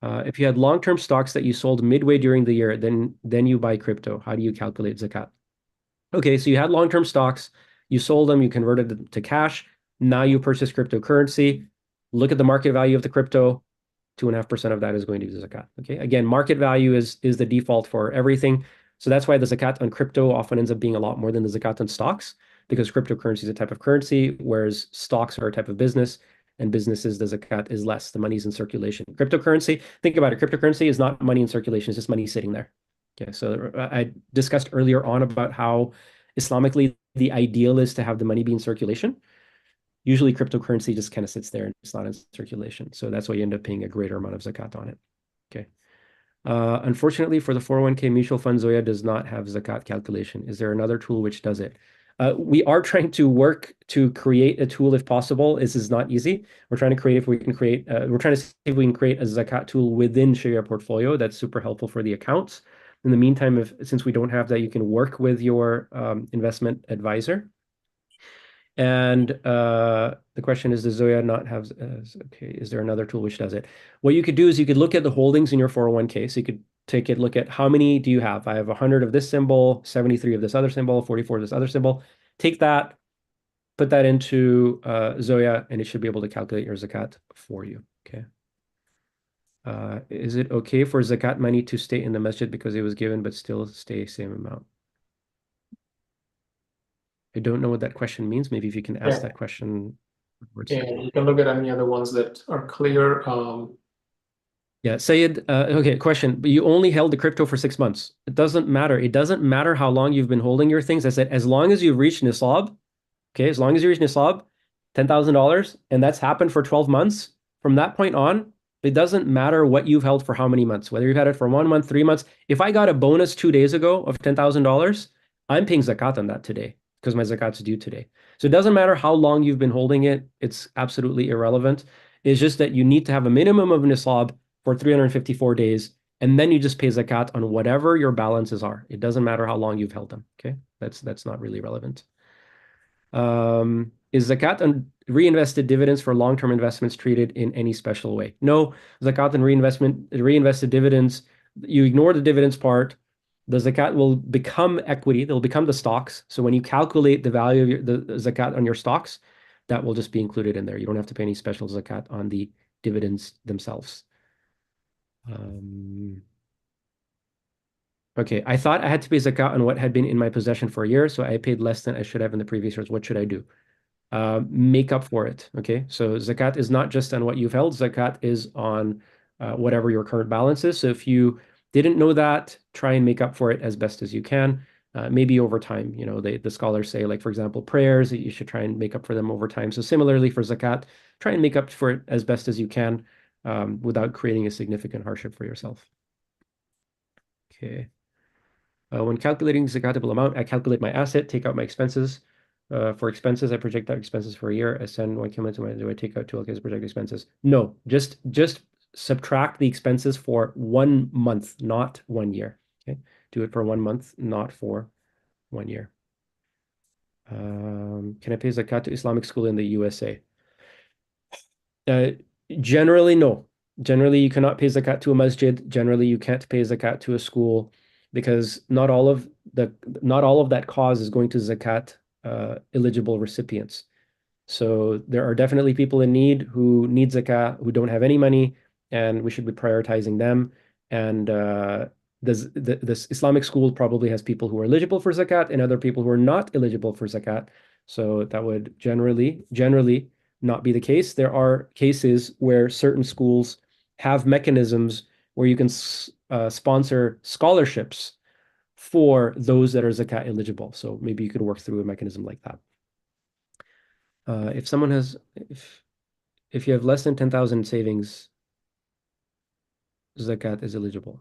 If you had long-term stocks that you sold midway during the year, then you buy crypto. How do you calculate zakat? Okay, so you had long-term stocks, you sold them, you converted them to cash. Now you purchase cryptocurrency. Look at the market value of the crypto. 2.5% of that is going to be zakat. Okay, again, market value is the default for everything. So that's why the zakat on crypto often ends up being a lot more than the zakat on stocks, because cryptocurrency is a type of currency, whereas stocks are a type of business, and businesses, the zakat is less. The money's in circulation. Cryptocurrency, think about it. Cryptocurrency is not money in circulation, it's just money sitting there. Okay, so I discussed earlier on about how Islamically the ideal is to have the money be in circulation. Usually cryptocurrency just kind of sits there and it's not in circulation. So that's why you end up paying a greater amount of zakat on it. Okay. Unfortunately, for the 401k mutual fund, Zoya does not have zakat calculation. Is there another tool which does it? We are trying to work to create a tool if possible. This is not easy. We're trying to create if we can create. We're trying to see if we can create a zakat tool within Sharia portfolio that's super helpful for the accounts. In the meantime, since we don't have that, you can work with your investment advisor. And the question is, does Zoya not have, okay, is there another tool which does it? What you could do is you could look at the holdings in your 401k. So you could take it, look at how many do you have? I have 100 of this symbol, 73 of this other symbol, 44 of this other symbol. Take that, put that into Zoya, and it should be able to calculate your zakat for you. Okay. Is it okay for zakat money to stay in the masjid because it was given but still stay same amount? I don't know what that question means. Maybe if you can ask Yeah. that question. And you can look at any other ones that are clear. Yeah, Sayed, okay, question. But you only held the crypto for 6 months. It doesn't matter. It doesn't matter how long you've been holding your things. I said, as long as you've reached Nisab, okay, as long as you reach Nisab, $10,000, and that's happened for 12 months, from that point on, it doesn't matter what you've held for how many months, whether you've had it for 1 month, 3 months. If I got a bonus 2 days ago of $10,000, I'm paying zakat on that today because my zakat's due today. So it doesn't matter how long you've been holding it. It's absolutely irrelevant. It's just that you need to have a minimum of Nisab for 354 days, and then you just pay zakat on whatever your balances are. It doesn't matter how long you've held them. Okay, that's not really relevant. Is zakat on reinvested dividends for long-term investments treated in any special way? No, zakat and reinvested dividends, you ignore the dividends part. The zakat will become equity. They'll become the stocks. So when you calculate the value of the zakat on your stocks, that will just be included in there. You don't have to pay any special zakat on the dividends themselves. Okay, I thought I had to pay zakat on what had been in my possession for a year, so I paid less than I should have in the previous years. What should I do? Make up for it. Okay, so zakat is not just on what you've held. Zakat is on whatever your current balance is. So if you didn't know that, try and make up for it as best as you can. Maybe over time, the scholars say, like, for example, prayers, you should try and make up for them over time. So similarly for zakat, try and make up for it as best as you can without creating a significant hardship for yourself. Okay. When calculating zakatable amount, I calculate my asset, take out my expenses. For expenses, I project out expenses for a year. I send one comment to my, do I take out two locations project expenses? No, just subtract the expenses for 1 month, not 1 year. Okay, do it for 1 month, not for 1 year. Can I pay zakat to Islamic school in the USA? Generally, no. Generally, you cannot pay zakat to a masjid. Generally, you can't pay zakat to a school because not all of that cause is going to zakat eligible recipients. So there are definitely people in need who need zakat, who don't have any money, and we should be prioritizing them. And this Islamic school probably has people who are eligible for zakat and other people who are not eligible for zakat. So that would generally not be the case. There are cases where certain schools have mechanisms where you can sponsor scholarships for those that are zakat eligible. So maybe you could work through a mechanism like that. If someone has, if you have less than 10,000 savings, zakat is eligible.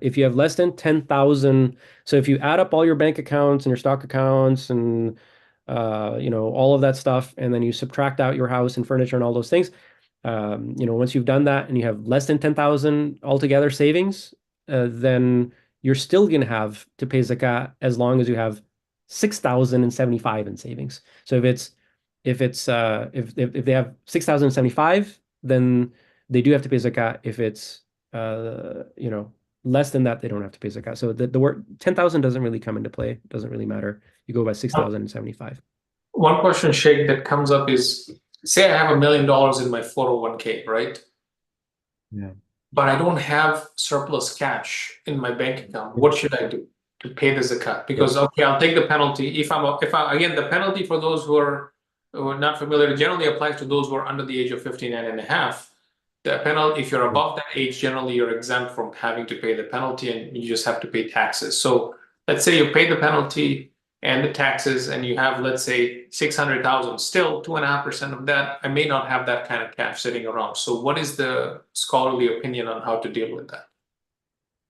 If you have less than 10,000, so if you add up all your bank accounts and your stock accounts and all of that stuff, and then you subtract out your house and furniture and all those things, once you've done that and you have less than 10,000 altogether savings, then you're still going to have to pay zakat as long as you have 6,075 in savings. So if they have 6,075, then they do have to pay zakat. If it's less than that, they don't have to pay zakat. So the word 10,000 doesn't really come into play. It doesn't really matter. You go by 6,075. One question, Sheikh, that comes up is, say I have $1 million in my 401k, right? Yeah. But I don't have surplus cash in my bank account. What should I do to pay the zakat? Because okay, I'll take the penalty. If I again, the penalty for those who are not familiar generally applies to those who are under the age of 59 and a half. The penalty, if you're above that age, generally you're exempt from having to pay the penalty and you just have to pay taxes. So let's say you pay the penalty and the taxes and you have, let's say, 600,000, still 2.5% of that. I may not have that kind of cash sitting around. So what is the scholarly opinion on how to deal with that?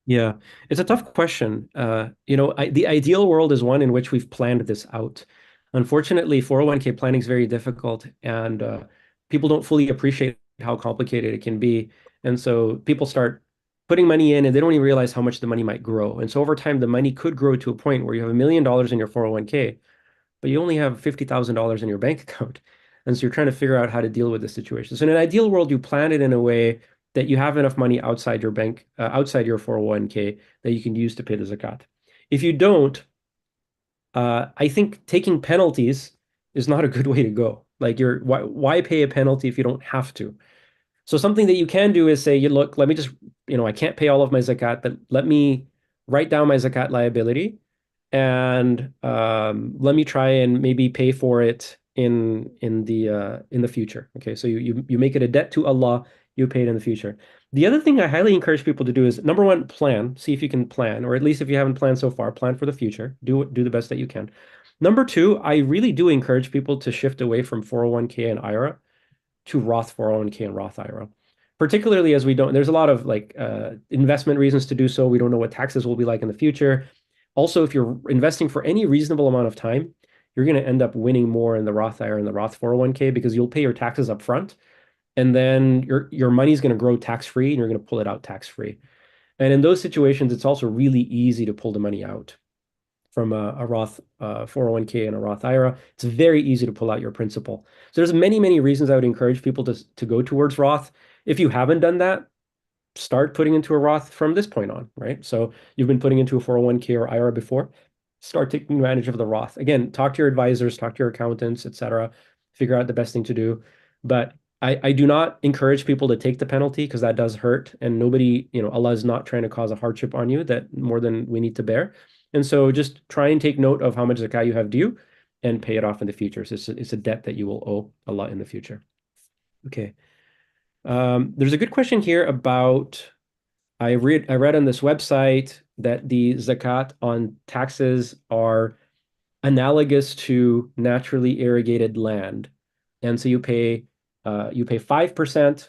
Yeah, it's a tough question. The ideal world is one in which we've planned this out. Unfortunately, 401k planning is very difficult, and people don't fully appreciate how complicated it can be. And so people start putting money in, and they don't even realize how much the money might grow. And so over time, the money could grow to a point where you have $1 million in your 401k, but you only have $50,000 in your bank account. And so you're trying to figure out how to deal with the situation. So in an ideal world, you plan it in a way that you have enough money outside your bank, outside your 401k that you can use to pay the zakat. If you don't, I think taking penalties is not a good way to go. Like why pay a penalty if you don't have to? So something that you can do is say, look, let me just, I can't pay all of my zakat, but let me write down my zakat liability and let me try and maybe pay for it in the future. Okay, so you make it a debt to Allah, you pay it in the future. The other thing I highly encourage people to do is number one, plan. See if you can plan, or at least if you haven't planned so far, plan for the future. Do the best that you can. Number two, I really do encourage people to shift away from 401k and IRA to Roth 401k and Roth IRA. Particularly as there's a lot of investment reasons to do so. We don't know what taxes will be like in the future. Also, if you're investing for any reasonable amount of time, you're going to end up winning more in the Roth IRA and the Roth 401k because you'll pay your taxes up front, and then your money's going to grow tax free, and you're going to pull it out tax free. And in those situations, it's also really easy to pull the money out from a Roth 401k and a Roth IRA. It's very easy to pull out your principal. So there's many, many reasons I would encourage people to go towards Roth. If you haven't done that, start putting into a Roth from this point on, right? So you've been putting into a 401k or IRA before, start taking advantage of the Roth. Again, talk to your advisors, talk to your accountants, etc. Figure out the best thing to do. But I do not encourage people to take the penalty because that does hurt. And nobody, Allah is not trying to cause a hardship on you that more than we need to bear. And so just try and take note of how much zakah you have due and pay it off in the future. So it's a debt that you will owe Allah in the future. Okay. There's a good question here about I read on this website that the zakat on taxes are analogous to naturally irrigated land. And so you pay 5%,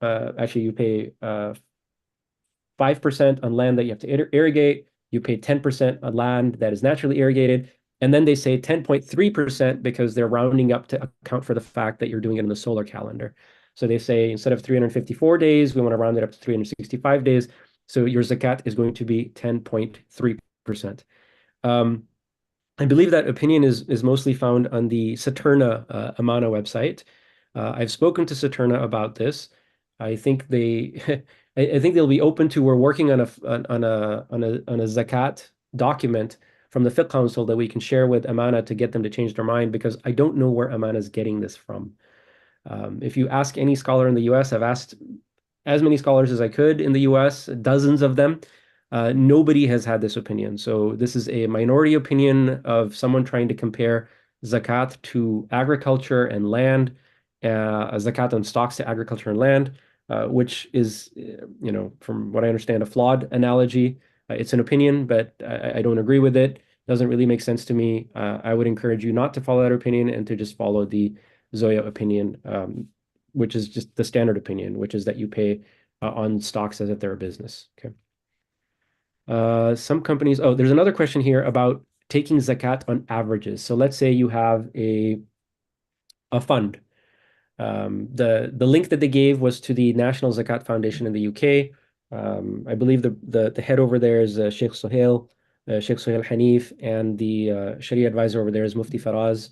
actually you pay 5% on land that you have to irrigate, you pay 10% on land that is naturally irrigated, and then they say 10.3% because they're rounding up to account for the fact that you're doing it in the solar calendar. So they say instead of 354 days, we want to round it up to 365 days. So your zakat is going to be 10.3%. I believe that opinion is mostly found on the Saturna Amana website. I've spoken to Saturna about this. I think I think they'll be open to. We're working on a zakat document from the Fiqh Council that we can share with Amana to get them to change their mind because I don't know where Amana is getting this from. If you ask any scholar in the U.S., I've asked as many scholars as I could in the US, dozens of them. Nobody has had this opinion. So this is a minority opinion of someone trying to compare zakat to agriculture and land. zakat on stocks to agriculture and land, which is, from what I understand, a flawed analogy. It's an opinion, but I don't agree with it. Doesn't really make sense to me. I would encourage you not to follow that opinion and to just follow the Zoya opinion, which is just the standard opinion, which is that you pay on stocks as if they're a business. Okay. Some companies, oh, there's another question here about taking zakat on averages. So let's say you have a fund. The link that they gave was to the National Zakat Foundation in the UK. I believe the head over there is Sheikh Sohail Hanif, and the Sharia advisor over there is Mufti Faraz.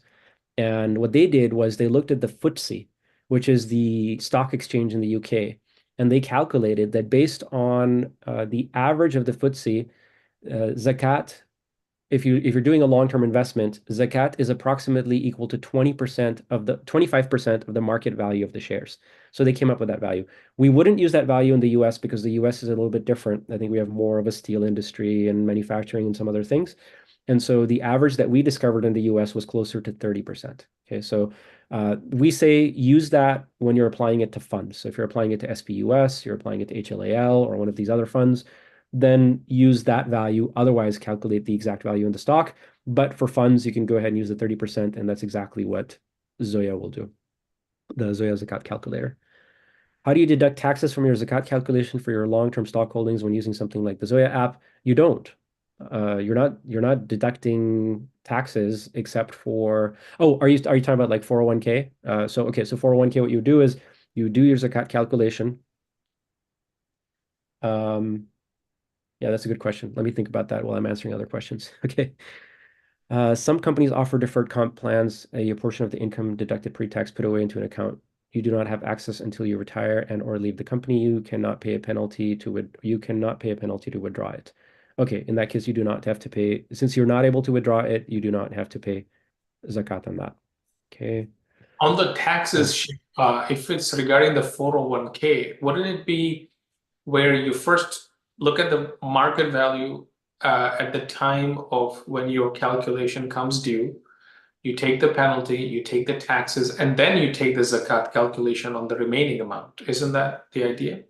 And what they did was they looked at the FTSE, which is the stock exchange in the UK, and they calculated that based on the average of the FTSE, zakat, if you're doing a long-term investment, zakat is approximately equal to 20% of the 25% of the market value of the shares. So they came up with that value. We wouldn't use that value in the US because the US is a little bit different. I think we have more of a steel industry and manufacturing and some other things. And so the average that we discovered in the US was closer to 30%. Okay, so we say use that when you're applying it to funds. So if you're applying it to SPUS, you're applying it to HLAL or one of these other funds, then use that value. Otherwise, calculate the exact value in the stock. But for funds, you can go ahead and use the 30%, and that's exactly what Zoya will do, the Zoya Zakat calculator. How do you deduct taxes from your Zakat calculation for your long-term stock holdings when using something like the Zoya app? You don't. You're not deducting taxes except for, oh, are you talking about like 401k? So okay, so 401k, what you do is you do your Zakat calculation. Um, Yeah, that's a good question. Let me think about that while I'm answering other questions. Okay. Some companies offer deferred comp plans, a portion of the income deducted pre-tax put away into an account. You do not have access until you retire and or leave the company. You cannot pay a penalty to withdraw it. Okay, in that case, you do not have to pay, since you're not able to withdraw it, you do not have to pay zakat on that. Okay. On the Uh, taxes, if it's regarding the 401k, wouldn't it be where you first look at the market value at the time of when your calculation comes due? You take the penalty, you take the taxes, and then you take the zakat calculation on the remaining amount. Isn't that the idea?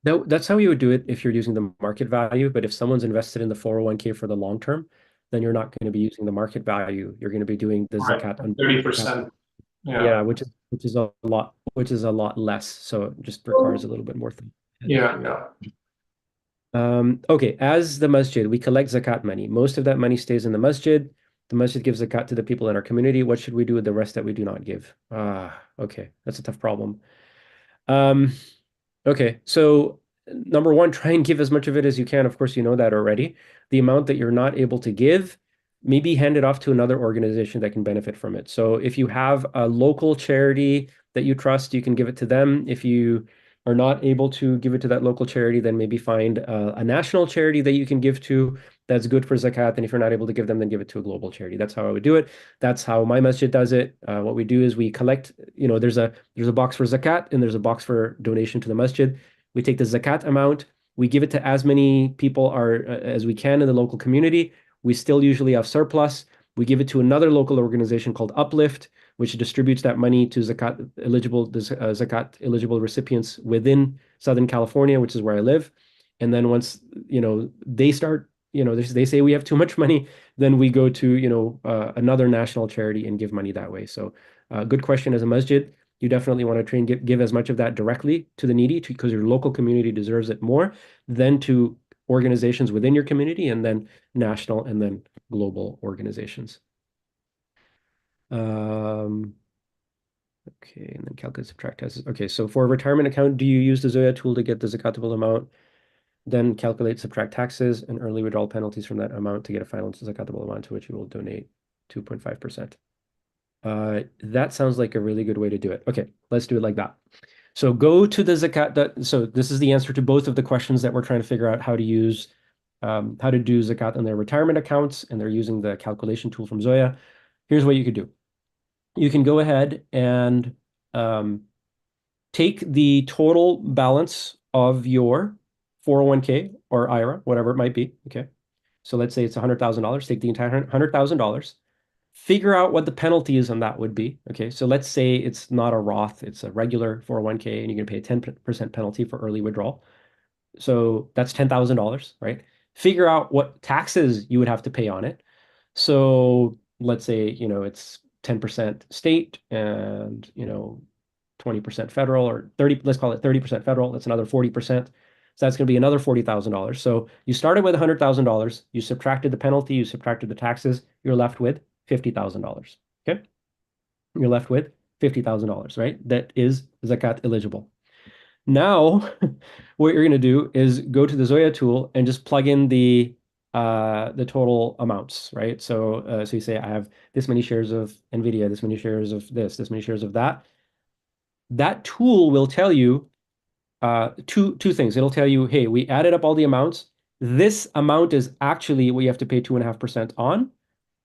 that's how you would do it if you're using the market value. But if someone's invested in the 401k for the long term, then you're not going to be using the market value. You're going to be doing the Right. zakat on account. 30%. Yeah. Yeah, which is a lot less. So it just requires a little bit more thing to Yeah. do it. Yeah. Okay, as the masjid, we collect zakat money. Most of that money stays in the masjid. The masjid gives zakat to the people in our community. What should we do with the rest that we do not give? Okay, that's a tough problem. Um, Okay, so number one, try and give as much of it as you can. Of course, you know that already. The amount that you're not able to give, maybe hand it off to another organization that can benefit from it. So if you have a local charity that you trust, you can give it to them. If you are not able to give it to that local charity, then maybe find a national charity that you can give to that's good for zakat. And if you're not able to give them, then give it to a global charity. That's how I would do it. That's how my masjid does it. What we do is we collect, there's a box for zakat and there's a box for donation to the masjid. We take the zakat amount, we give it to as many people as we can in the local community. We still usually have surplus. We give it to another local organization called Uplift, which distributes that money to zakat eligible recipients within Southern California, which is where I live. And then once they start, they say we have too much money, then we go to another national charity and give money that way. So, good question. As a masjid, you definitely want to try and give as much of that directly to the needy because your local community deserves it more than to organizations within your community and then national and then global organizations. Um, okay, and then calculate, subtract taxes. Okay, so for a retirement account, do you use the Zoya tool to get the zakatable amount? Then calculate, subtract taxes and early withdrawal penalties from that amount to get a final zakatable amount to which you will donate 2.5%. That sounds like a really good way to do it. Okay, let's do it like that. So go to the zakat. So this is the answer to both of the questions that we're trying to figure out how to do zakat on their retirement accounts, and they're using the calculation tool from Zoya. Here's what you could do. You can go ahead and take the total balance of your 401k or IRA, whatever it might be. Okay. So let's say it's $100,000. Take the entire $100,000 Figure out what the penalties on that would be. Okay, so let's say it's not a Roth, it's a regular 401k, and you're going to pay a 10% penalty for early withdrawal. So that's $10,000, right? Figure out what taxes you would have to pay on it. So let's say, it's 10% state and, 20% federal, or 30, let's call it 30% federal. That's another 40%. So that's going to be another $40,000. So you started with $100,000, you subtracted the penalty, you subtracted the taxes, you're left with $50,000. Okay? You're left with $50,000, right? That is zakat eligible. Now, what you're going to do is go to the Zoya tool and just plug in the total amounts, right? So you say I have this many shares of Nvidia, this many shares of this many shares of that. That tool will tell you two things. It'll tell you, hey, we added up all the amounts. This amount is actually what you have to pay 2.5% on.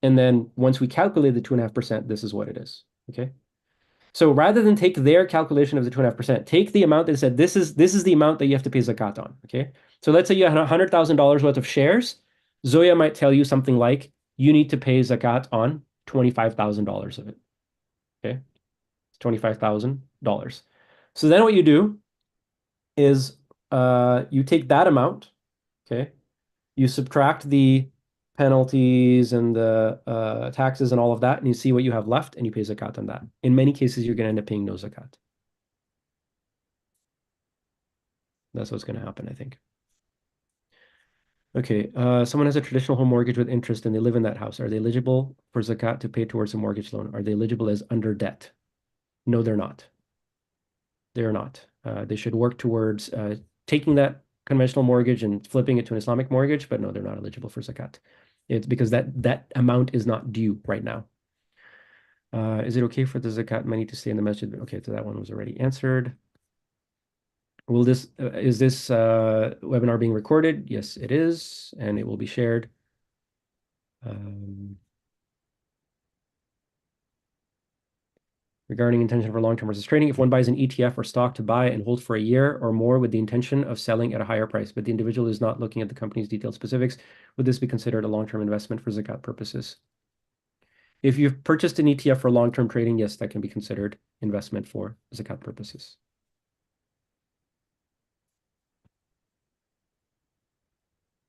And then once we calculate the 2.5%, this is what it is. Okay. So rather than take their calculation of the 2.5%, take the amount that said this is the amount that you have to pay zakat on. Okay. So let's say you have $100,000 worth of shares. Zoya might tell you something like you need to pay zakat on $25,000 of it. Okay. It's $25,000. So then what you do is you take that amount, okay, you subtract the penalties and the taxes and all of that, and you see what you have left, and you pay zakat on that. In many cases, you're going to end up paying no zakat. That's what's going to happen, I think. Okay, someone has a traditional home mortgage with interest and they live in that house. Are they eligible for zakat to pay towards a mortgage loan? Are they eligible as under debt? No, they're not. They're not. They should work towards taking that conventional mortgage and flipping it to an Islamic mortgage, but no, they're not eligible for zakat. It's because that amount is not due right now. Is it okay for the zakat money to stay in the masjid? Okay, so that one was already answered. Is this webinar being recorded? Yes, it is, and it will be shared. Regarding intention for long-term versus trading, if one buys an ETF or stock to buy and hold for a year or more with the intention of selling at a higher price, but the individual is not looking at the company's detailed specifics, would this be considered a long-term investment for zakat purposes? If you've purchased an ETF for long-term trading, yes, that can be considered investment for zakat purposes.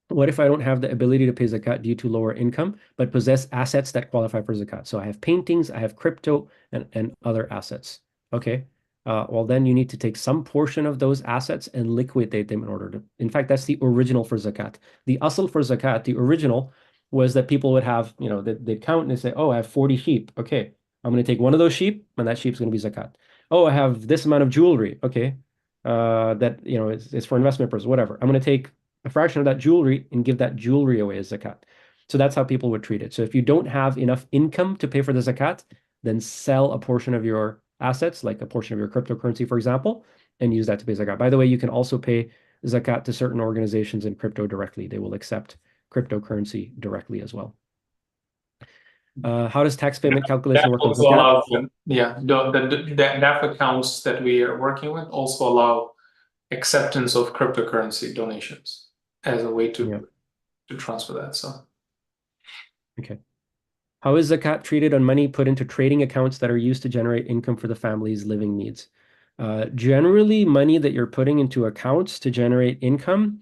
What if I don't have the ability to pay zakat due to lower income, but possess assets that qualify for zakat? So I have paintings, I have crypto, and other assets. Okay. Well, then you need to take some portion of those assets and liquidate them in order to. In fact, that's the original for zakat. The asl for zakat, the original, was that people would have, they'd count and they say, oh, I have 40 sheep. Okay. I'm going to take one of those sheep, and that sheep's going to be zakat. Oh, I have this amount of jewelry. Okay. That, it's for investment purposes, whatever. I'm going to take a fraction of that jewelry and give that jewelry away as zakat. So that's how people would treat it. So if you don't have enough income to pay for the zakat, then sell a portion of your assets, like a portion of your cryptocurrency, for example, and use that to pay zakat. By the way, you can also pay zakat to certain organizations in crypto directly. They will accept cryptocurrency directly as well. How does tax payment calculation work on also zakat? allows, the DAF accounts that we are working with also allow acceptance of cryptocurrency donations as a way to transfer that. So, okay. How is zakat treated on money put into trading accounts that are used to generate income for the family's living needs? Generally, money that you're putting into accounts to generate income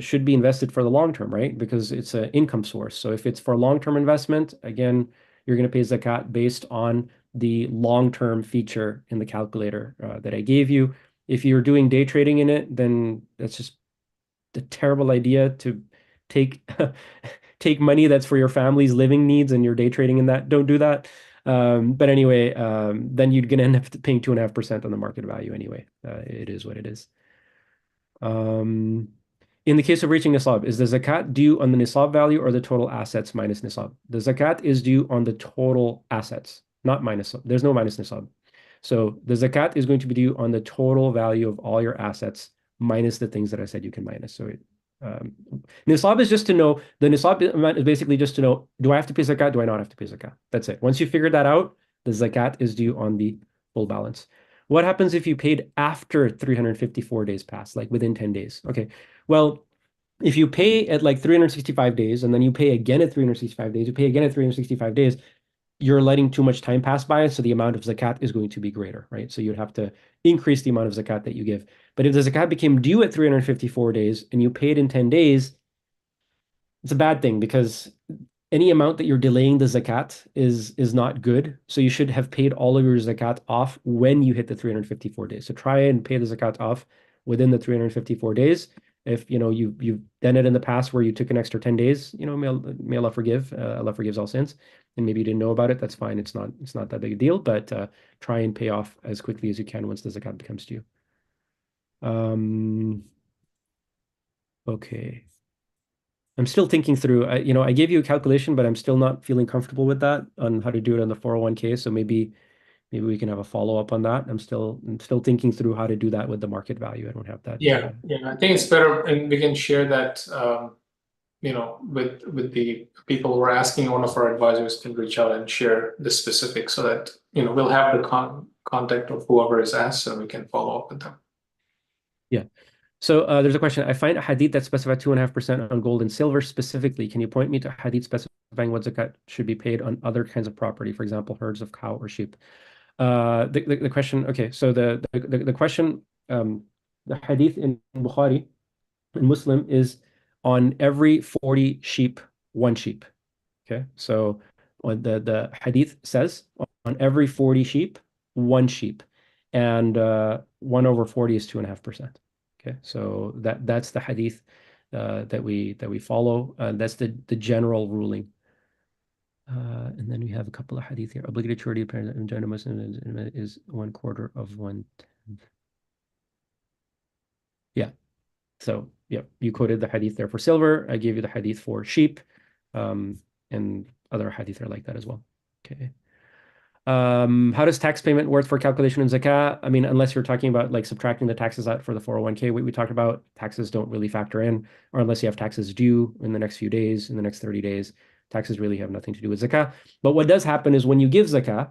should be invested for the long term, right? Because it's an income source. So if it's for long-term investment, again, you're going to pay zakat based on the long-term feature in the calculator that I gave you. If you're doing day trading in it, then that's just a terrible idea to take take money that's for your family's living needs and you're day trading in that. Don't do that. But anyway, then you're going to end up paying 2.5% on the market value anyway. It is what it is. In the case of reaching nisab, is the zakat due on the nisab value or the total assets minus nisab? The zakat is due on the total assets, not minus. There's no minus nisab. So the zakat is going to be due on the total value of all your assets minus the things that I said you can minus. So nisab is just to know, the nisab amount is basically just to know, do I have to pay zakat? Do I not have to pay zakat? That's it. Once you figure that out, the zakat is due on the full balance. What happens if you paid after 354 days pass, like within 10 days? Okay. Well, if you pay at like 365 days and then you pay again at 365 days, you pay again at 365 days, you're letting too much time pass by, so the amount of zakat is going to be greater, right? So you'd have to increase the amount of zakat that you give. But if the zakat became due at 354 days and you paid in 10 days, it's a bad thing because any amount that you're delaying the zakat is not good. So you should have paid all of your zakat off when you hit the 354 days. So try and pay the zakat off within the 354 days. If you've done it in the past where you took an extra 10 days, may Allah forgive. Allah forgives all sins. And maybe you didn't know about it. That's fine. It's not that big a deal. But try and pay off as quickly as you can once the zakat becomes due. Okay. I'm still thinking through. I gave you a calculation, but I'm still not feeling comfortable with that on how to do it on the 401k. So maybe we can have a follow-up on that. I'm still thinking through how to do that with the market value. I don't have that. Yeah, I think it's better, and we can share that, with the people who are asking. One of our advisors can reach out and share the specifics so that, we'll have the contact of whoever is asked, so we can follow up with them. Yeah. So there's a question. I find a hadith that specifies 2.5% on gold and silver specifically. Can you point me to a hadith specifying what zakat should be paid on other kinds of property, for example, herds of cow or sheep? The question. Okay, so the question. The hadith in Bukhari and Muslim is on every 40 sheep, one sheep. Okay, so what the hadith says on every 40 sheep, one sheep, and 1/40 is 2.5%. Okay, so that's the hadith that we follow. That's the general ruling. And then we have a couple of hadith here. Obligatory join a Muslim is 1/4 of 1/10. Yeah. So yeah, you quoted the hadith there for silver. I gave you the hadith for sheep, and other hadith are like that as well. Okay. How does tax payment work for calculation in zakah? I mean, unless you're talking about like subtracting the taxes out for the 401k, we talked about, taxes don't really factor in, or unless you have taxes due in the next few days, in the next 30 days, taxes really have nothing to do with zakah. But what does happen is when you give zakah,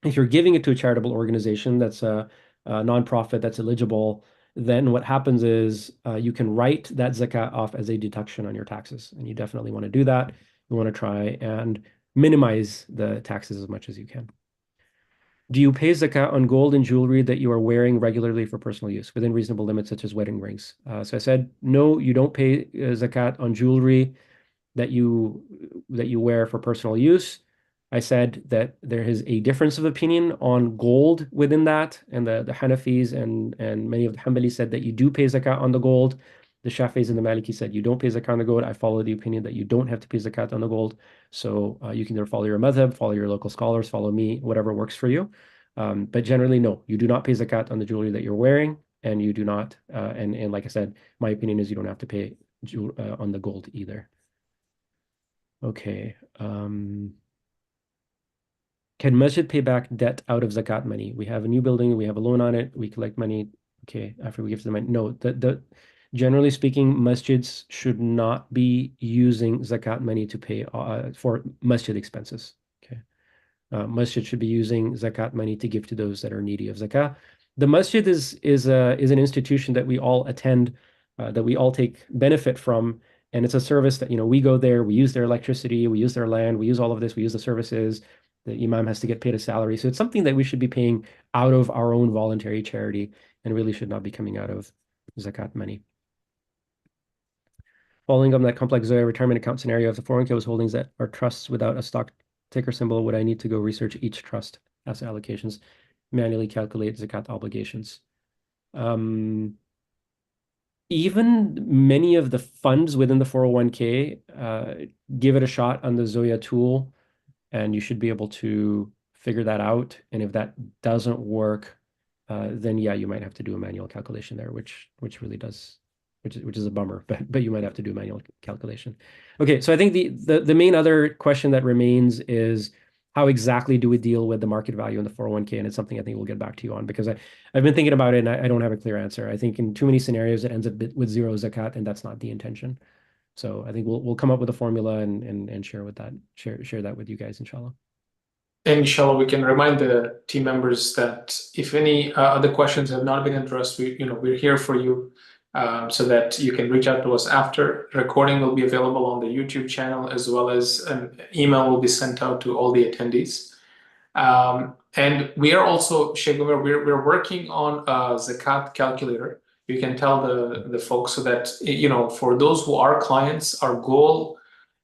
if you're giving it to a charitable organization that's a nonprofit that's eligible, then what happens is you can write that zakat off as a deduction on your taxes. And you definitely want to do that. You want to try and minimize the taxes as much as you can. Do you pay zakat on gold and jewelry that you are wearing regularly for personal use within reasonable limits, such as wedding rings? So I said, no, you don't pay zakat on jewelry that you wear for personal use. I said that there is a difference of opinion on gold within that, and the Hanafis and many of the Hanbalis said that you do pay zakat on the gold. The Shafis and the Maliki said you don't pay zakat on the gold. I follow the opinion that you don't have to pay zakat on the gold. So you can either follow your madhab, follow your local scholars, follow me, whatever works for you. But generally, no, you do not pay zakat on the jewelry that you're wearing, and you do not. And like I said, my opinion is you don't have to pay on the gold either. Okay. Can masjid pay back debt out of zakat money? We have a new building, we have a loan on it, we collect money. Okay, after we give to the money. No, generally speaking, masjids should not be using zakat money to pay for masjid expenses. Okay. Masjid should be using zakat money to give to those that are needy of zakah. The masjid is an institution that we all attend, that we all take benefit from, and it's a service that we go there, we use their electricity, we use their land, we use all of this, we use the services. The imam has to get paid a salary, so it's something that we should be paying out of our own voluntary charity, and really should not be coming out of zakat money. Following on that complex Zoya retirement account scenario, if the 401k was holdings that are trusts without a stock ticker symbol, would I need to go research each trust asset allocations, manually calculate zakat obligations? Even many of the funds within the 401k, give it a shot on the Zoya tool, and you should be able to figure that out. And if that doesn't work, then yeah, you might have to do a manual calculation there, which really does, which is a bummer, but you might have to do a manual calculation. Okay, so I think the main other question that remains is, how exactly do we deal with the market value in the 401k? And it's something I think we'll get back to you on, because I've been thinking about it and I don't have a clear answer. I think in too many scenarios it ends up with zero zakat, and that's not the intention. So I think we'll come up with a formula and share that with you guys, inshallah. And inshallah, we can remind the team members that if any other questions have not been addressed, we're here for you. so that you can reach out to us after. Recording will be available on the YouTube channel, as well as an email will be sent out to all the attendees. And we are also, Sheikh Umar, we're working on a Zakat calculator. You can tell the folks so that, for those who are clients, our goal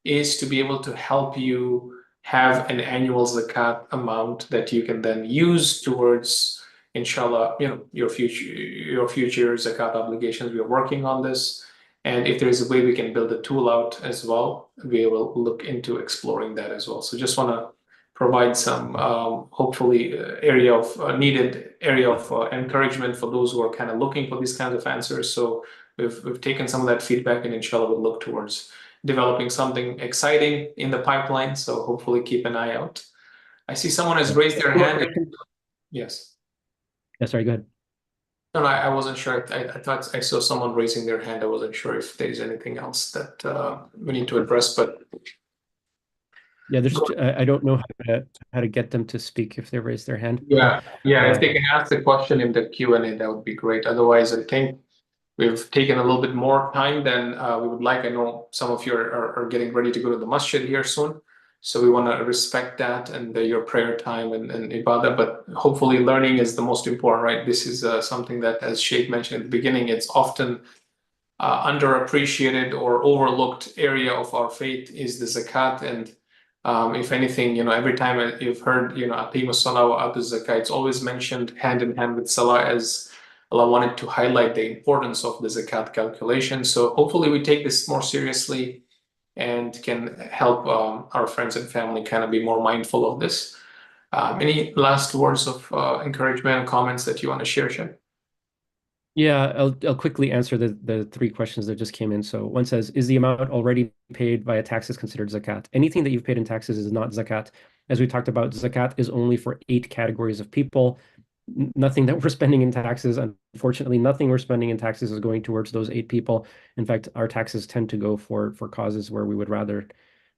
is to be able to help you have an annual Zakat amount that you can then use towards, inshallah, your future Zakat obligations. We are working on this. And if there's a way we can build a tool out as well, we will look into exploring that as well. So just want to provide some hopefully needed area of encouragement for those who are kind of looking for these kinds of answers. So we've taken some of that feedback, and inshallah we'll look towards developing something exciting in the pipeline. So hopefully keep an eye out. I see someone has raised their hand. Yes. Yeah, sorry, go ahead. No, I wasn't sure. I thought I saw someone raising their hand. I wasn't sure if there's anything else that we need to address, but Yeah, I don't know how to get them to speak if they raise their hand. yeah, if they can ask the question in the Q&A, that would be great. Otherwise, I think we've taken a little bit more time than we would like. I know some of you are getting ready to go to the masjid here soon, so we want to respect that and your prayer time and ibadah. But hopefully, learning is the most important, right? This is something that, as Sheikh mentioned at the beginning, it's often underappreciated or overlooked area of our faith is the zakat. And if anything, every time you've heard, aqimus salah wa atu zakat, it's always mentioned hand in hand with salah, as Allah wanted to highlight the importance of the zakat calculation. So hopefully we take this more seriously and can help our friends and family kind of be more mindful of this. Any last words of encouragement and comments that you want to share, Shem? Yeah, I'll quickly answer the three questions that just came in. So one says, is the amount already paid via taxes considered zakat? Anything that you've paid in taxes is not zakat. As we talked about, zakat is only for 8 categories of people. Nothing that we're spending in taxes, unfortunately, nothing we're spending in taxes is going towards those 8 people. In fact, our taxes tend to go for causes where we would rather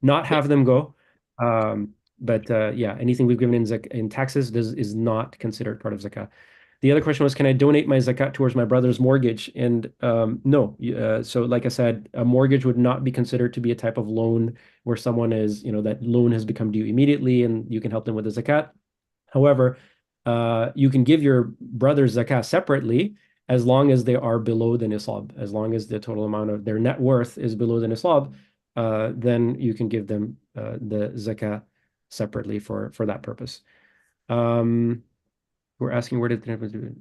not have them go. But yeah, anything we've given in taxes is not considered part of zakat. The other question was, can I donate my zakat towards my brother's mortgage? And no. So like I said, a mortgage would not be considered to be a type of loan where someone is, that loan has become due immediately and you can help them with the zakat. However, you can give your brother's zakat separately as long as they are below the nisab. As long as the total amount of their net worth is below the nisab, then you can give them the zakat separately for that purpose. We're asking where did the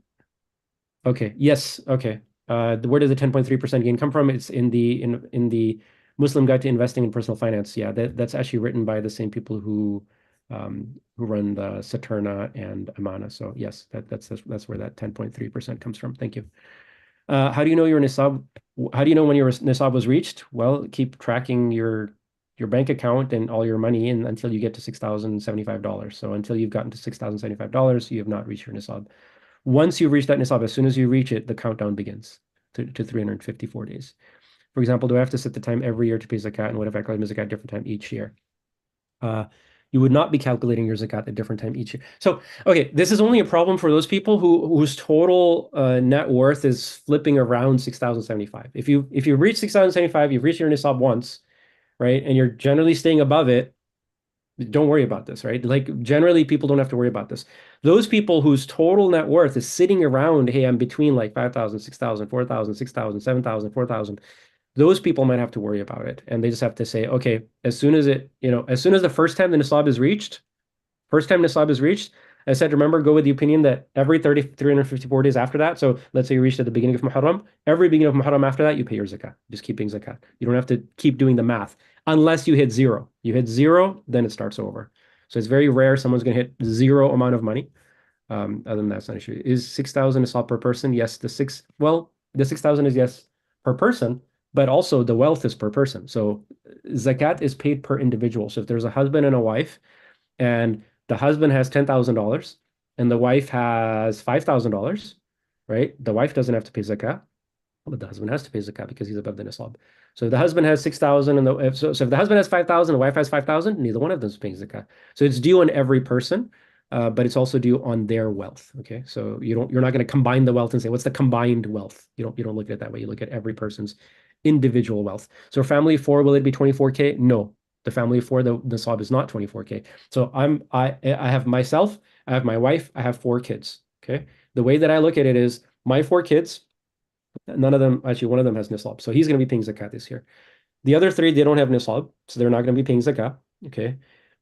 okay, yes, okay. Where does the 10.3% gain come from? It's in the Muslim Guide to Investing in Personal Finance. Yeah, that's actually written by the same people who run the Saturna and Amana. So yes, that's where that 10.3% comes from. Thank you. How do you know your nisab? How do you know when your nisab was reached? Well, keep tracking your bank account and all your money until you get to $6,075. So until you've gotten to $6,075, you have not reached your nisab. Once you reach that nisab, as soon as you reach it, the countdown begins to 354 days. For example, do I have to set the time every year to pay zakat, and what if I claim zakat at a different time each year? You would not be calculating your zakat at a different time each year. So, okay, this is only a problem for those people whose total net worth is flipping around 6,075. If you reach 6,075, you've reached your nisab once, right? And you're generally staying above it, don't worry about this, right? Like generally people don't have to worry about this. Those people whose total net worth is sitting around, hey, I'm between like 5,000, 6,000, 4,000, 6,000, 7,000, 4,000. Those people might have to worry about it. And they just have to say, okay, as soon as the first time the nisab is reached, I said, remember, go with the opinion that every 354 days after that. So let's say you reached at the beginning of Muharram, every beginning of Muharram after that, you pay your zakat. Just keep paying zakat. You don't have to keep doing the math unless you hit 0. You hit 0, then it starts over. So it's very rare someone's going to hit 0 amount of money. Other than that, it's not an issue. Is 6,000 nisab per person? Yes. The 6,000 is yes per person, but also the wealth is per person. So zakat is paid per individual. So if there's a husband and a wife, and the husband has $10,000 and the wife has $5,000, right? The wife doesn't have to pay zakat, but the husband has to pay zakat because he's above the nisab. So if the husband has 6,000 and if the husband has 5,000, the wife has 5,000, neither one of them is paying zakat. So it's due on every person. but it's also due on their wealth. Okay, so you're not going to combine the wealth and say what's the combined wealth. You don't look at it that way. You look at every person's individual wealth. So a family of four, will it be 24K? No, the family of four, the nisab is not 24K. So I have myself, I have my wife, I have four kids. Okay, the way that I look at it is my four kids, none of them, actually one of them has nisab, so he's going to be paying zakat this year. The other three, they don't have nisab, so they're not going to be paying zakah. Okay.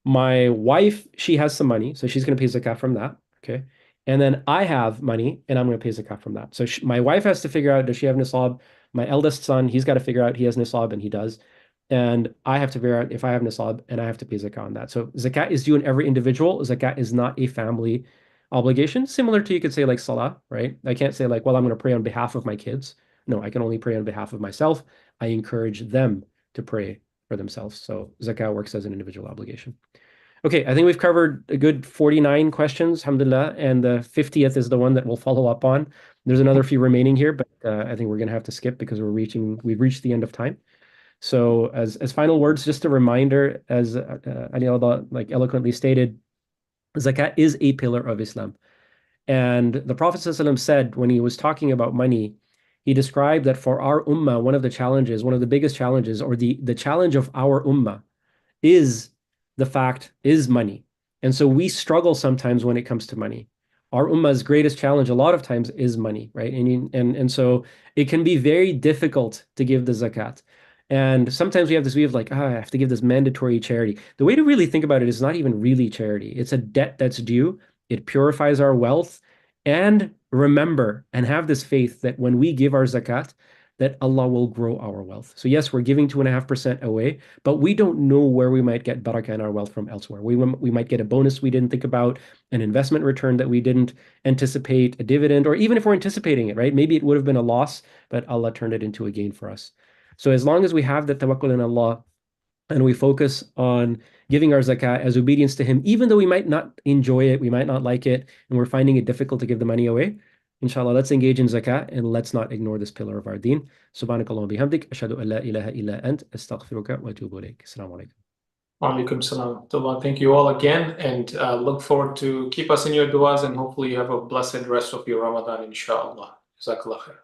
My wife, she has some money, so she's going to pay zakah from that. Okay. And then I have money, and I'm going to pay zakah from that. So my wife has to figure out, does she have nisab? My eldest son, he's got to figure out he has nisab, and he does. And I have to figure out if I have nisab, and I have to pay zakah on that. So zakat is due in every individual. Zakat is not a family obligation, similar to, you could say, like salah, right? I can't say like, well, I'm going to pray on behalf of my kids. No, I can only pray on behalf of myself. I encourage them to pray for themselves. So zakah works as an individual obligation. Okay, I think we've covered a good 49 questions, alhamdulillah, and the 50th is the one that we'll follow up on. There's another few remaining here, but I think we're going to have to skip because we've reached the end of time. So as final words, just a reminder, as Ali Alba like eloquently stated, zakat is a pillar of Islam. And the Prophet ﷺ said when he was talking about money, he described that for our ummah, one of the biggest challenges, or the challenge of our ummah is money. And so we struggle sometimes when it comes to money. Our ummah's greatest challenge a lot of times is money, right? And so it can be very difficult to give the zakat. And sometimes we have this view of like, I have to give this mandatory charity. The way to really think about it is not even really charity. It's a debt that's due. It purifies our wealth. And remember and have this faith that when we give our zakat, that Allah will grow our wealth. So yes, we're giving 2.5% away, but we don't know where we might get barakah in our wealth from elsewhere. We might get a bonus we didn't think about, an investment return that we didn't anticipate, a dividend, or even if we're anticipating it, right? Maybe it would have been a loss, but Allah turned it into a gain for us. So as long as we have the tawakkul in Allah and we focus on giving our zakah as obedience to Him, even though we might not enjoy it, we might not like it, and we're finding it difficult to give the money away, inshallah, let's engage in zakah and let's not ignore this pillar of our deen. Subhanakallah wa bihamdik, ashhadu an la ilaha illa ant, astaghfiruka wa atubu ilayk. Assalamu alaikum. Walaikum salam. Thank you all again, and look forward to keep us in your du'as, and hopefully you have a blessed rest of your Ramadan, inshallah. Jazakallah khair.